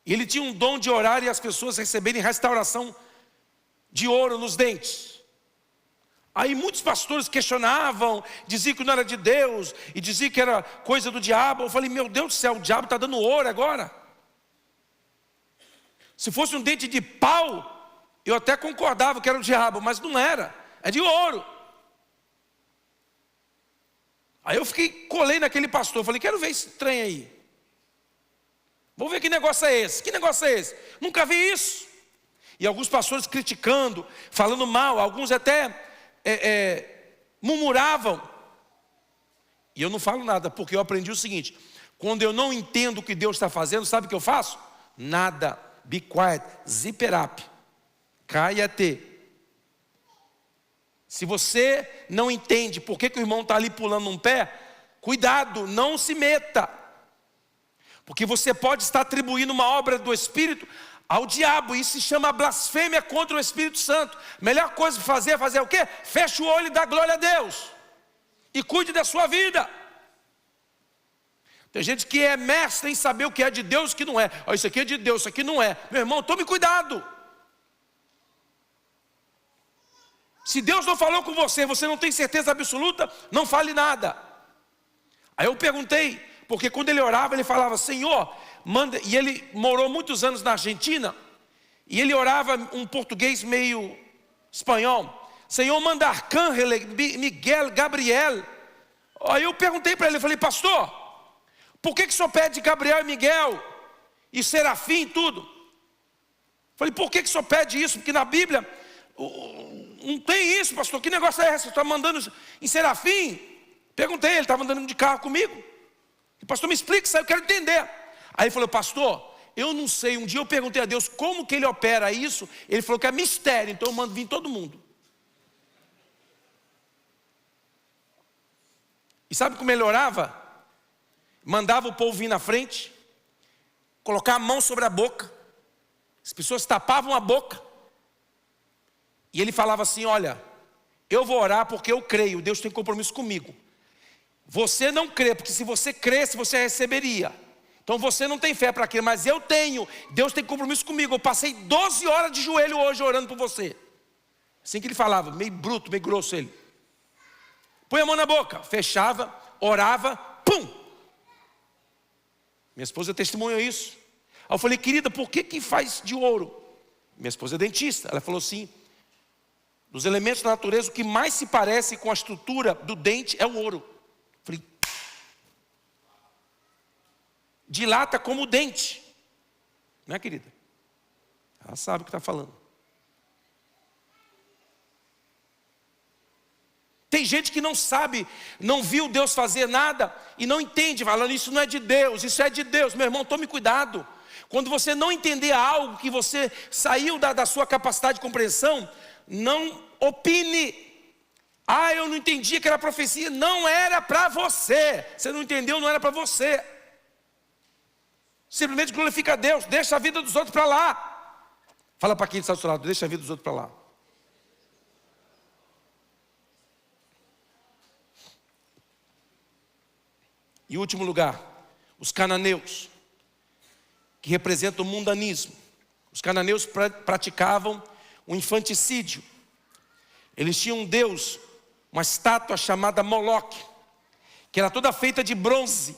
E ele tinha um dom de orar e as pessoas receberem restauração de ouro nos dentes. Aí muitos pastores questionavam, diziam que não era de Deus, e diziam que era coisa do diabo. Eu falei: meu Deus do céu, o diabo está dando ouro agora. Se fosse um dente de pau, eu até concordava que era o diabo, mas não era, é de ouro. Aí eu colei naquele pastor, falei: quero ver esse trem aí. Vou ver que negócio é esse. Que negócio é esse? Nunca vi isso. E alguns pastores criticando, falando mal, alguns até murmuravam. E eu não falo nada, porque eu aprendi o seguinte: quando eu não entendo o que Deus está fazendo, sabe o que eu faço? Nada. Be quiet. Zip it up. Caia-te. Se você não entende por que o irmão está ali pulando um pé, cuidado, não se meta. Porque você pode estar atribuindo uma obra do Espírito ao diabo. Isso se chama blasfêmia contra o Espírito Santo. Melhor coisa de fazer é fazer o quê? Feche o olho e dá glória a Deus. E cuide da sua vida. Tem gente que é mestre em saber o que é de Deus e o que não é. Isso aqui é de Deus, isso aqui não é. Meu irmão, tome cuidado. Se Deus não falou com você, você não tem certeza absoluta, não fale nada. Aí eu perguntei, porque quando ele orava, ele falava: Senhor, manda. E ele morou muitos anos na Argentina, e ele orava um português meio espanhol: Senhor, manda Arcângel, Miguel, Gabriel. Aí eu perguntei para ele, eu falei: pastor, por que o senhor pede Gabriel e Miguel, e Serafim e tudo? Falei: por que o senhor pede isso? Porque na Bíblia não tem isso, pastor. Que negócio é esse? Você está mandando em Serafim? Perguntei, ele estava andando de carro comigo. Pastor, me explica isso aí, eu quero entender. Aí ele falou: pastor, eu não sei. Um dia eu perguntei a Deus como que ele opera isso. Ele falou que é mistério, então eu mando vir todo mundo. E sabe como ele orava? Mandava o povo vir na frente, colocar a mão sobre a boca. As pessoas tapavam a boca. E ele falava assim: olha, eu vou orar porque eu creio, Deus tem compromisso comigo. Você não crê, porque se você cresce, você receberia. Então você não tem fé para crer, mas eu tenho. Deus tem compromisso comigo. Eu passei 12 horas de joelho hoje orando por você. Assim que ele falava, meio bruto, meio grosso ele. Põe a mão na boca, fechava, orava, pum! Minha esposa testemunhou isso. Aí eu falei: querida, por que faz de ouro? Minha esposa é dentista. Ela falou assim: dos elementos da natureza, o que mais se parece com a estrutura do dente é o ouro. Eu falei: dilata como o dente. Não é, querida? Ela sabe o que está falando. Tem gente que não sabe, não viu Deus fazer nada e não entende, falando: isso não é de Deus, isso é de Deus. Meu irmão, tome cuidado. Quando você não entender algo que você saiu da sua capacidade de compreensão, não opine. Ah, eu não entendi aquela profecia. Não era para você. Você não entendeu, não era para você. Simplesmente glorifica a Deus. Deixa a vida dos outros para lá. Fala para quem está do seu lado: deixa a vida dos outros para lá. E último lugar, os cananeus, que representam o mundanismo. Os cananeus praticavam o infanticídio. Eles tinham um deus, uma estátua chamada Moloque, que era toda feita de bronze,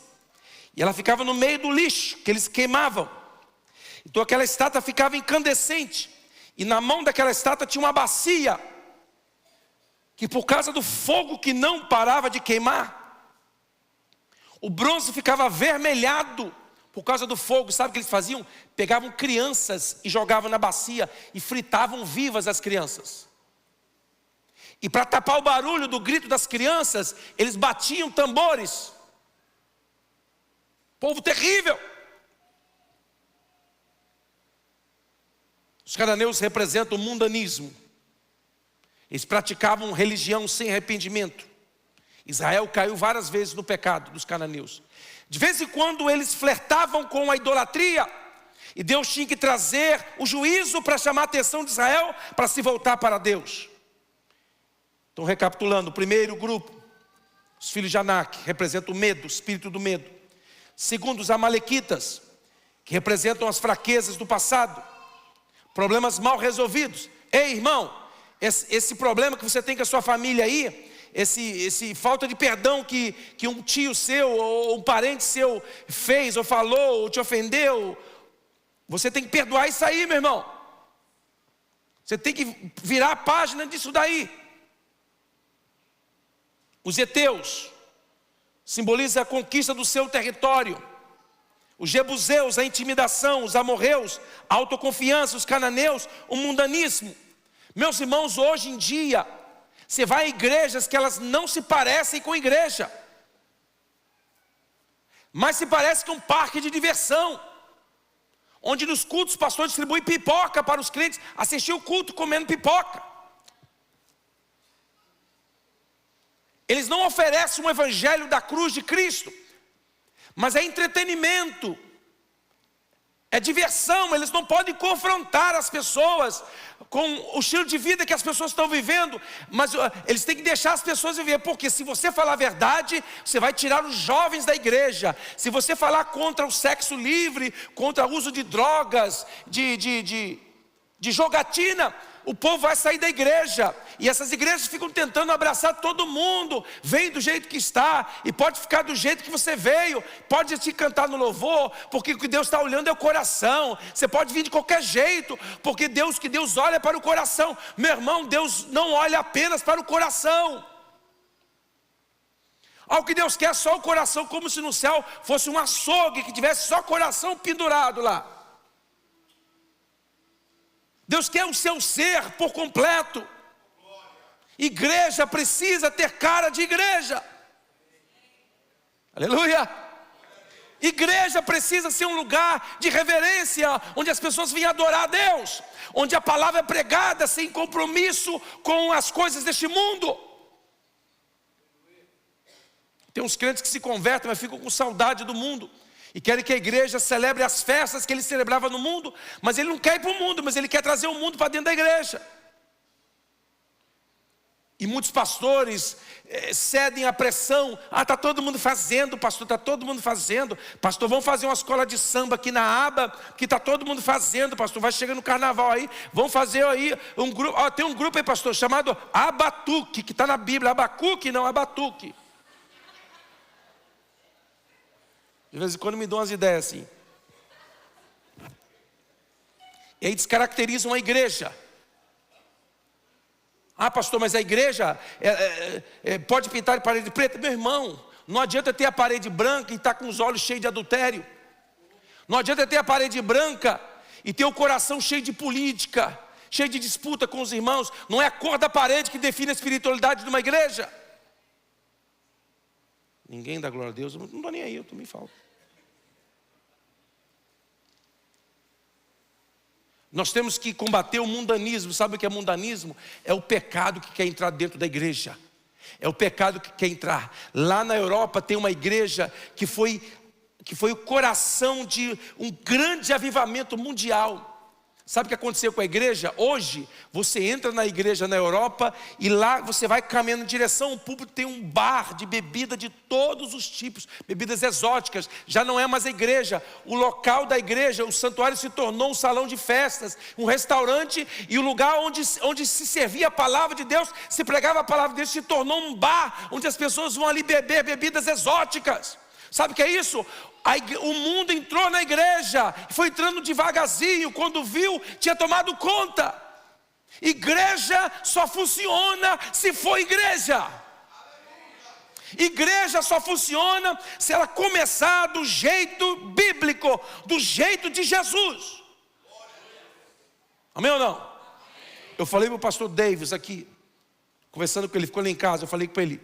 e ela ficava no meio do lixo que eles queimavam. Então aquela estátua ficava incandescente, e na mão daquela estátua tinha uma bacia, que por causa do fogo que não parava de queimar, o bronze ficava avermelhado por causa do fogo. Sabe o que eles faziam? Pegavam crianças e jogavam na bacia e fritavam vivas as crianças. E para tapar o barulho do grito das crianças, eles batiam tambores. Povo terrível. Os cananeus representam o mundanismo. Eles praticavam religião sem arrependimento. Israel caiu várias vezes no pecado dos cananeus. De vez em quando eles flertavam com a idolatria, e Deus tinha que trazer o juízo para chamar a atenção de Israel para se voltar para Deus. Então, recapitulando: o primeiro grupo, os filhos de Anak, representam o medo, o espírito do medo. Segundo, os amalequitas, que representam as fraquezas do passado, problemas mal resolvidos. Ei, irmão, esse problema que você tem com a sua família aí, esse falta de perdão que um tio seu ou um parente seu fez ou falou ou te ofendeu, você tem que perdoar isso aí, meu irmão. Você tem que virar a página disso daí. Os heteus simbolizam a conquista do seu território. Os jebuseus, a intimidação. Os amorreus, a autoconfiança. Os cananeus, o mundanismo. Meus irmãos, hoje em dia, você vai a igrejas que elas não se parecem com igreja, mas se parece com um parque de diversão, onde nos cultos o pastor distribui pipoca para os crentes assistir o culto comendo pipoca. Eles não oferecem um evangelho da cruz de Cristo, mas é entretenimento, é diversão. Eles não podem confrontar as pessoas com o estilo de vida que as pessoas estão vivendo, mas eles têm que deixar as pessoas viver, porque se você falar a verdade, você vai tirar os jovens da igreja. Se você falar contra o sexo livre, contra o uso de drogas, de jogatina, o povo vai sair da igreja. E essas igrejas ficam tentando abraçar todo mundo. Vem do jeito que está, e pode ficar do jeito que você veio. Pode te cantar no louvor, porque o que Deus está olhando é o coração. Você pode vir de qualquer jeito, porque o que Deus olha é para o coração. Meu irmão, Deus não olha apenas para o coração. O que Deus quer é só o coração, como se no céu fosse um açougue que tivesse só coração pendurado lá. Deus quer o seu ser por completo. Igreja precisa ter cara de igreja. Aleluia. Igreja precisa ser um lugar de reverência, onde as pessoas vêm adorar a Deus, onde a palavra é pregada sem compromisso com as coisas deste mundo. Tem uns crentes que se convertem, mas ficam com saudade do mundo. E querem que a igreja celebre as festas que ele celebrava no mundo, mas ele não quer ir para o mundo, mas ele quer trazer o mundo para dentro da igreja. E muitos pastores cedem à pressão. Está todo mundo fazendo, pastor, está todo mundo fazendo. Pastor, vamos fazer uma escola de samba aqui na aba, que está todo mundo fazendo, pastor. Vai chegando no carnaval aí, vamos fazer aí um grupo. Tem um grupo aí, pastor, chamado Abatuque, que está na Bíblia. Abacuque, não, Abatuque. De vez em quando me dão umas ideias assim. E aí descaracterizam a igreja. Pastor, mas a igreja pode pintar de parede preta? Meu irmão, não adianta ter a parede branca e estar com os olhos cheios de adultério. Não adianta ter a parede branca e ter o coração cheio de política, cheio de disputa com os irmãos. Não é a cor da parede que define a espiritualidade de uma igreja. Ninguém dá glória a Deus, eu não estou nem aí, eu também falo. Nós temos que combater o mundanismo. Sabe o que é mundanismo? É o pecado que quer entrar dentro da igreja. É o pecado que quer entrar. Lá na Europa tem uma igreja que foi o coração de um grande avivamento mundial. Sabe o que aconteceu com a igreja? Hoje, você entra na igreja na Europa e lá você vai caminhando em direção ao público, tem um bar de bebida de todos os tipos, bebidas exóticas. Já não é mais a igreja. O local da igreja, o santuário se tornou um salão de festas, um restaurante, e o lugar onde se servia a palavra de Deus, se pregava a palavra de Deus, se tornou um bar, onde as pessoas vão ali beber bebidas exóticas. Sabe o que é isso? O mundo entrou na igreja, foi entrando devagarzinho, quando viu, tinha tomado conta. Igreja só funciona se for igreja. Igreja só funciona se ela começar do jeito bíblico, do jeito de Jesus. Amém ou não? Eu falei para o pastor Davis aqui, conversando com ele, ficou lá em casa, eu falei para ele,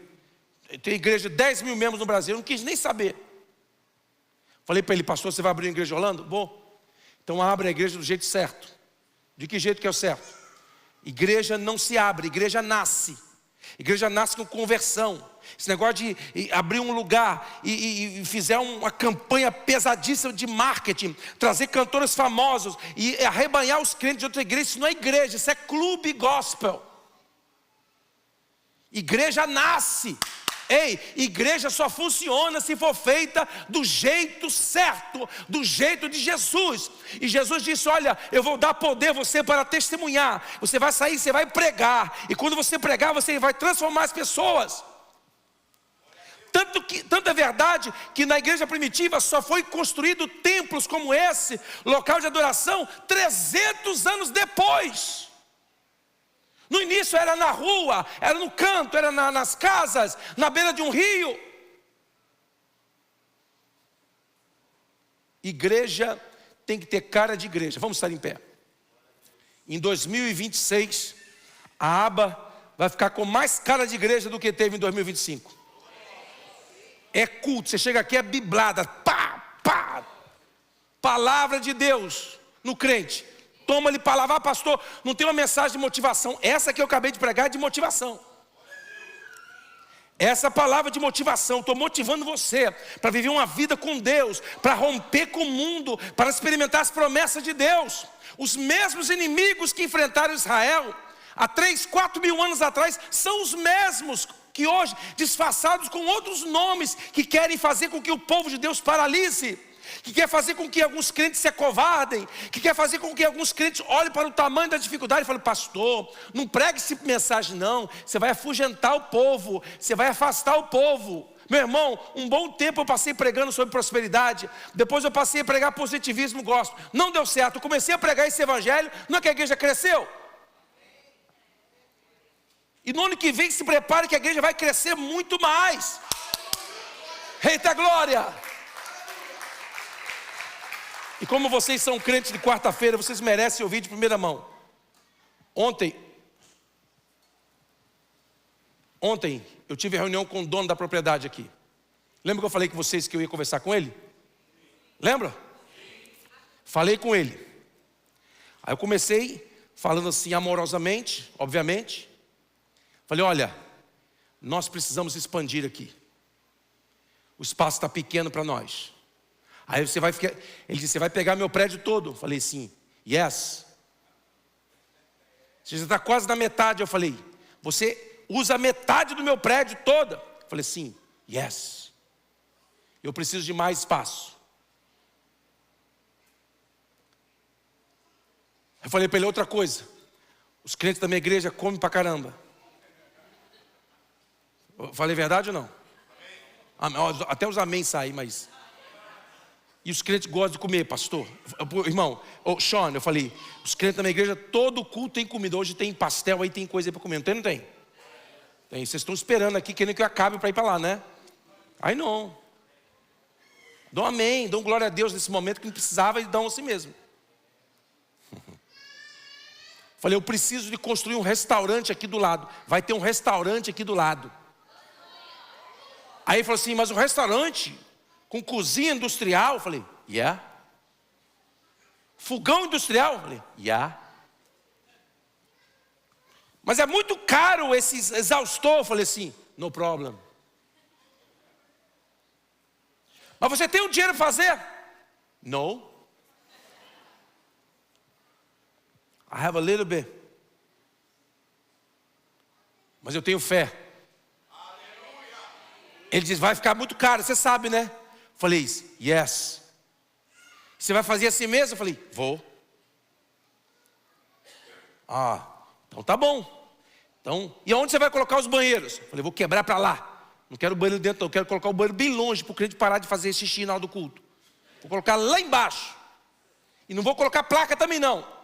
tem igreja de 10 mil membros no Brasil, eu não quis nem saber. Falei para ele, pastor, você vai abrir uma igreja em Orlando? Vou. Então abre a igreja do jeito certo. De que jeito que é o certo? Igreja não se abre, igreja nasce. Igreja nasce com conversão. Esse negócio de abrir um lugar e fizer uma campanha pesadíssima de marketing, trazer cantores famosos e arrebanhar os crentes de outra igreja, isso não é igreja, isso é clube gospel. Igreja nasce. Ei, igreja só funciona se for feita do jeito certo, do jeito de Jesus. E Jesus disse, olha, eu vou dar poder a você para testemunhar. Você vai sair, você vai pregar. E quando você pregar, você vai transformar as pessoas. Tanto é verdade que na igreja primitiva só foi construído templos como esse, local de adoração, 300 anos depois. No início era na rua, era no canto, era nas casas, na beira de um rio. Igreja tem que ter cara de igreja. Vamos estar em pé. Em 2026, a aba vai ficar com mais cara de igreja do que teve em 2025. É culto, você chega aqui, é biblada, pá, pá. Palavra de Deus no crente. Toma-lhe palavra, pastor, não tem uma mensagem de motivação. Essa que eu acabei de pregar é de motivação. Essa palavra de motivação, estou motivando você para viver uma vida com Deus, para romper com o mundo, para experimentar as promessas de Deus. Os mesmos inimigos que enfrentaram Israel há 3, 4 mil anos atrás, são os mesmos que hoje, disfarçados com outros nomes, que querem fazer com que o povo de Deus paralise, que quer fazer com que alguns crentes se acovardem, que quer fazer com que alguns crentes olhem para o tamanho da dificuldade e falem, pastor, não pregue essa mensagem não, você vai afugentar o povo, você vai afastar o povo. Meu irmão, um bom tempo eu passei pregando sobre prosperidade, depois eu passei a pregar positivismo, gosto, não deu certo, eu comecei a pregar esse evangelho, não é que a igreja cresceu? E no ano que vem se prepare que a igreja vai crescer muito mais. Eita glória! E como vocês são crentes de quarta-feira, vocês merecem ouvir de primeira mão. Ontem eu tive reunião com o dono da propriedade aqui. Lembra que eu falei com vocês que eu ia conversar com ele? Lembra? Falei com ele. Aí eu comecei falando assim amorosamente, obviamente. Falei, olha, nós precisamos expandir aqui. O espaço está pequeno para nós. Aí você vai ficar, ele disse, você vai pegar meu prédio todo? Eu falei, sim. Yes. Você já está quase na metade. Eu falei, você usa a metade do meu prédio toda? Eu falei, sim. Yes. Eu preciso de mais espaço. Eu falei para ele outra coisa. Os crentes da minha igreja comem pra caramba. Eu falei verdade ou não? Até os amém saem, mas... E os crentes gostam de comer, pastor. Irmão, Sean, eu falei, os crentes da minha igreja, todo culto tem comida. Hoje tem pastel, aí tem coisa aí para comer. Não tem, não tem? Tem. Vocês estão esperando aqui, querendo que eu acabe para ir para lá, né? Aí não. Dão amém, dão glória a Deus nesse momento que não precisava e dão assim mesmo. Falei, eu preciso de construir um restaurante aqui do lado. Vai ter um restaurante aqui do lado. Aí ele falou assim, mas o restaurante com cozinha industrial? Eu falei, yeah. Fogão industrial? Eu falei, yeah. Mas é muito caro esse exaustor? Eu falei assim, no problem. Mas você tem o dinheiro para fazer? No. I have a little bit. Mas eu tenho fé. Ele diz, vai ficar muito caro, você sabe, né? Falei, yes. Você vai fazer assim mesmo? Eu falei, vou. Ah, então tá bom. Então, e aonde você vai colocar os banheiros? Eu falei, vou quebrar para lá. Não quero o banheiro dentro, eu quero colocar o banheiro bem longe para o crente parar de fazer xixi na hora do culto. Vou colocar lá embaixo. E não vou colocar placa também não.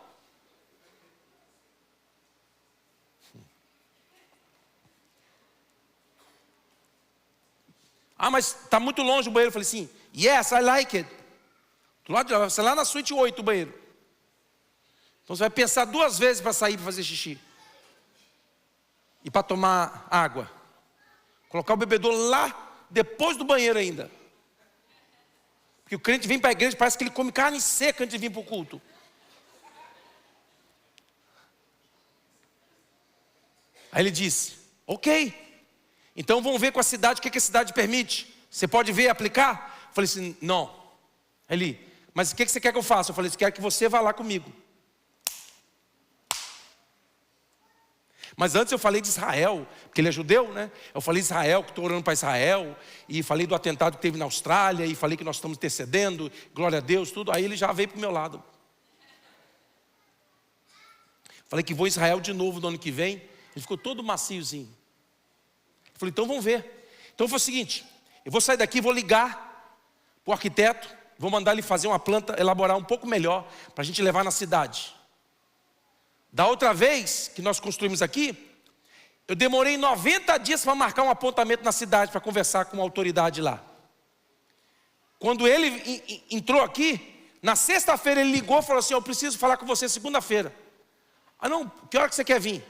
Ah, mas está muito longe o banheiro. Eu falei assim, yes, I like it. Do lado de lá, você lá na suíte 8 o banheiro. Então você vai pensar 2 vezes para sair para fazer xixi. E para tomar água. Colocar o bebedouro lá, depois do banheiro ainda. Porque o crente vem para a igreja, parece que ele come carne seca antes de vir para o culto. Aí ele disse, ok. Então vamos ver com a cidade, o que a cidade permite. Você pode ver e aplicar? Eu falei assim, não. Ele, mas o que você quer que eu faça? Eu falei, quero que você vá lá comigo. Mas antes eu falei de Israel, porque ele é judeu, né? Eu falei de Israel, que estou orando para Israel. E falei do atentado que teve na Austrália. E falei que nós estamos intercedendo, glória a Deus, tudo. Aí ele já veio para o meu lado. Falei que vou a Israel de novo no ano que vem. Ele ficou todo maciozinho. Eu falei, então vamos ver. Então foi o seguinte, eu vou sair daqui, vou ligar para o arquiteto, vou mandar ele fazer uma planta, elaborar um pouco melhor, para a gente levar na cidade. Da outra vez que nós construímos aqui, eu demorei 90 dias para marcar um apontamento na cidade, para conversar com uma autoridade lá. Quando ele entrou aqui, na sexta-feira ele ligou e falou assim, eu preciso falar com você segunda-feira. Ah não, que hora que você quer vir?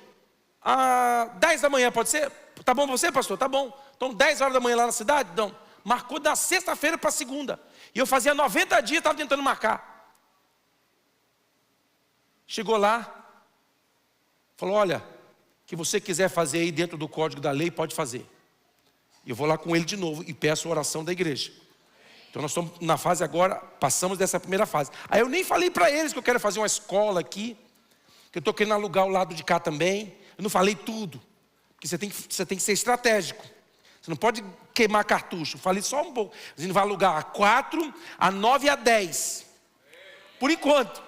10 da manhã, pode ser? Tá bom você, pastor? Tá bom. Então 10 horas da manhã lá na cidade? Não. Marcou da sexta-feira para segunda. E eu fazia 90 dias, estava tentando marcar. Chegou lá, falou, olha, o que você quiser fazer aí dentro do código da lei, pode fazer. E eu vou lá com ele de novo e peço a oração da igreja. Então nós estamos na fase agora, passamos dessa primeira fase. Aí eu nem falei para eles que eu quero fazer uma escola aqui, que eu estou querendo alugar o lado de cá também. Eu não falei tudo. Porque você tem que ser estratégico. Você não pode queimar cartucho. Falei só um pouco. A gente vai alugar a 4, a 9 e a 10. Por enquanto.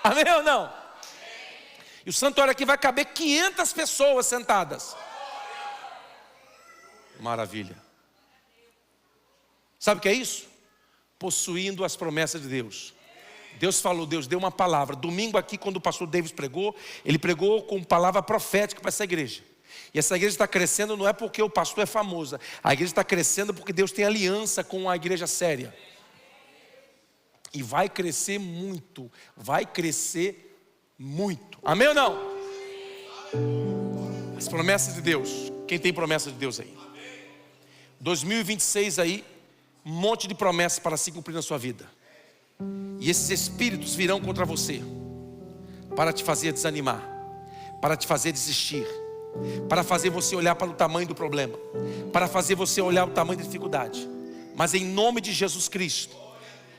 Amém ou não? E o santuário aqui vai caber 500 pessoas sentadas. Maravilha. Sabe o que é isso? Possuindo as promessas de Deus. Deus falou, Deus deu uma palavra. Domingo aqui, quando o pastor Davis pregou, ele pregou com palavra profética para essa igreja. E essa igreja está crescendo não é porque o pastor é famoso. A igreja está crescendo porque Deus tem aliança com a igreja séria. E vai crescer muito. Vai crescer muito. Amém ou não? As promessas de Deus. Quem tem promessa de Deus aí? 2026 aí, um monte de promessas para se cumprir na sua vida. E esses espíritos virão contra você para te fazer desanimar, para te fazer desistir, para fazer você olhar para o tamanho do problema, para fazer você olhar o tamanho da dificuldade. Mas em nome de Jesus Cristo,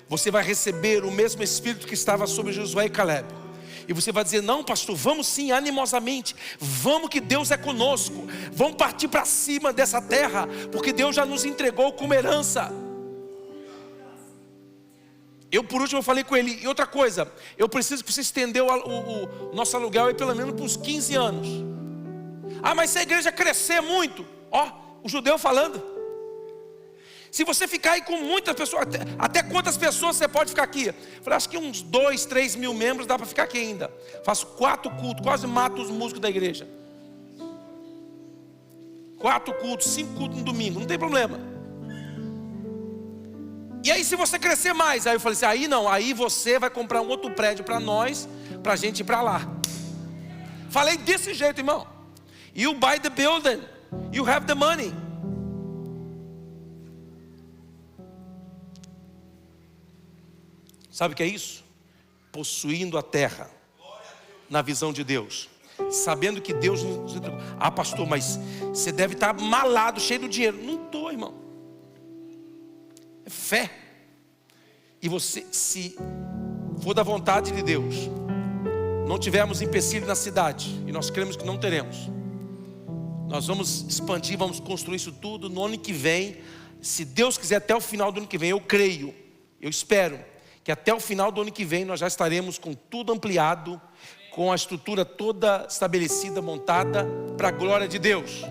você vai receber o mesmo Espírito que estava sobre Josué e Caleb. E você vai dizer: não, pastor, vamos sim, animosamente, vamos que Deus é conosco, vamos partir para cima dessa terra, porque Deus já nos entregou como herança. Por último, eu falei com ele: e outra coisa, eu preciso que você estendeu o nosso aluguel aí pelo menos por uns 15 anos. Ah, mas se a igreja crescer muito, o judeu falando, se você ficar aí com muitas pessoas, até quantas pessoas você pode ficar aqui? Eu falei: acho que uns 2, 3 mil membros dá para ficar aqui ainda. Faço 4 cultos, quase mato os músicos da igreja. 4 cultos, 5 cultos no domingo, não tem problema. E aí se você crescer mais, aí eu falei assim: aí não, aí você vai comprar um outro prédio para nós, para a gente ir para lá. Falei desse jeito, irmão. You buy the building, you have the money. Sabe o que é isso? Possuindo a terra, na visão de Deus, sabendo que Deus nos entregou. Ah, pastor, mas você deve estar malado, cheio de dinheiro. Não estou, irmão. É fé. E você, se for da vontade de Deus, não tivermos empecilho na cidade, e nós cremos que não teremos, nós vamos expandir, vamos construir isso tudo no ano que vem. Se Deus quiser, até o final do ano que vem, eu creio, eu espero que até o final do ano que vem nós já estaremos com tudo ampliado, com a estrutura toda estabelecida, montada, para a glória de Deus.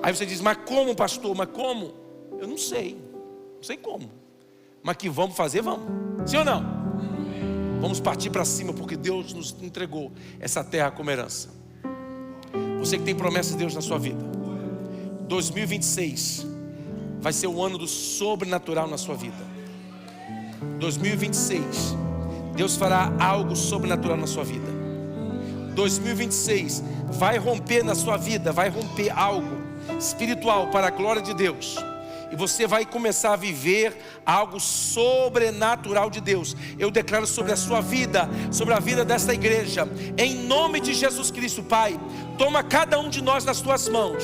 Aí você diz: mas como, pastor? Mas como? Eu não sei como, mas que vamos fazer, vamos. Sim ou não? Vamos partir para cima, porque Deus nos entregou essa terra como herança. Você que tem promessas de Deus na sua vida, 2026 vai ser o ano do sobrenatural na sua vida. 2026, Deus fará algo sobrenatural na sua vida. 2026 vai romper na sua vida, vai romper algo espiritual para a glória de Deus. E você vai começar a viver algo sobrenatural de Deus. Eu declaro sobre a sua vida, sobre a vida desta igreja, em nome de Jesus Cristo. Pai, toma cada um de nós nas tuas mãos.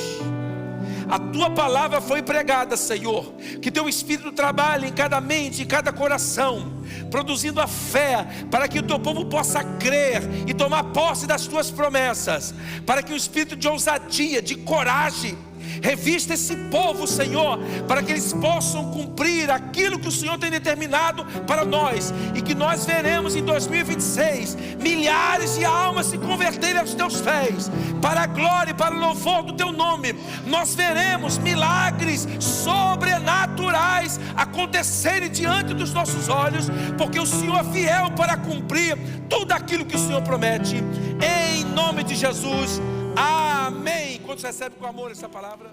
A tua palavra foi pregada, Senhor. Que teu Espírito trabalhe em cada mente, em cada coração, produzindo a fé, para que o teu povo possa crer e tomar posse das tuas promessas. Para que o espírito de ousadia, de coragem, revista esse povo, Senhor, para que eles possam cumprir aquilo que o Senhor tem determinado para nós. E que nós veremos em 2026 milhares de almas se converterem aos teus pés, para a glória e para o louvor do teu nome. Nós veremos milagres sobrenaturais acontecerem diante dos nossos olhos, porque o Senhor é fiel para cumprir tudo aquilo que o Senhor promete. Em nome de Jesus, amém. Quantos recebem com amor essa palavra?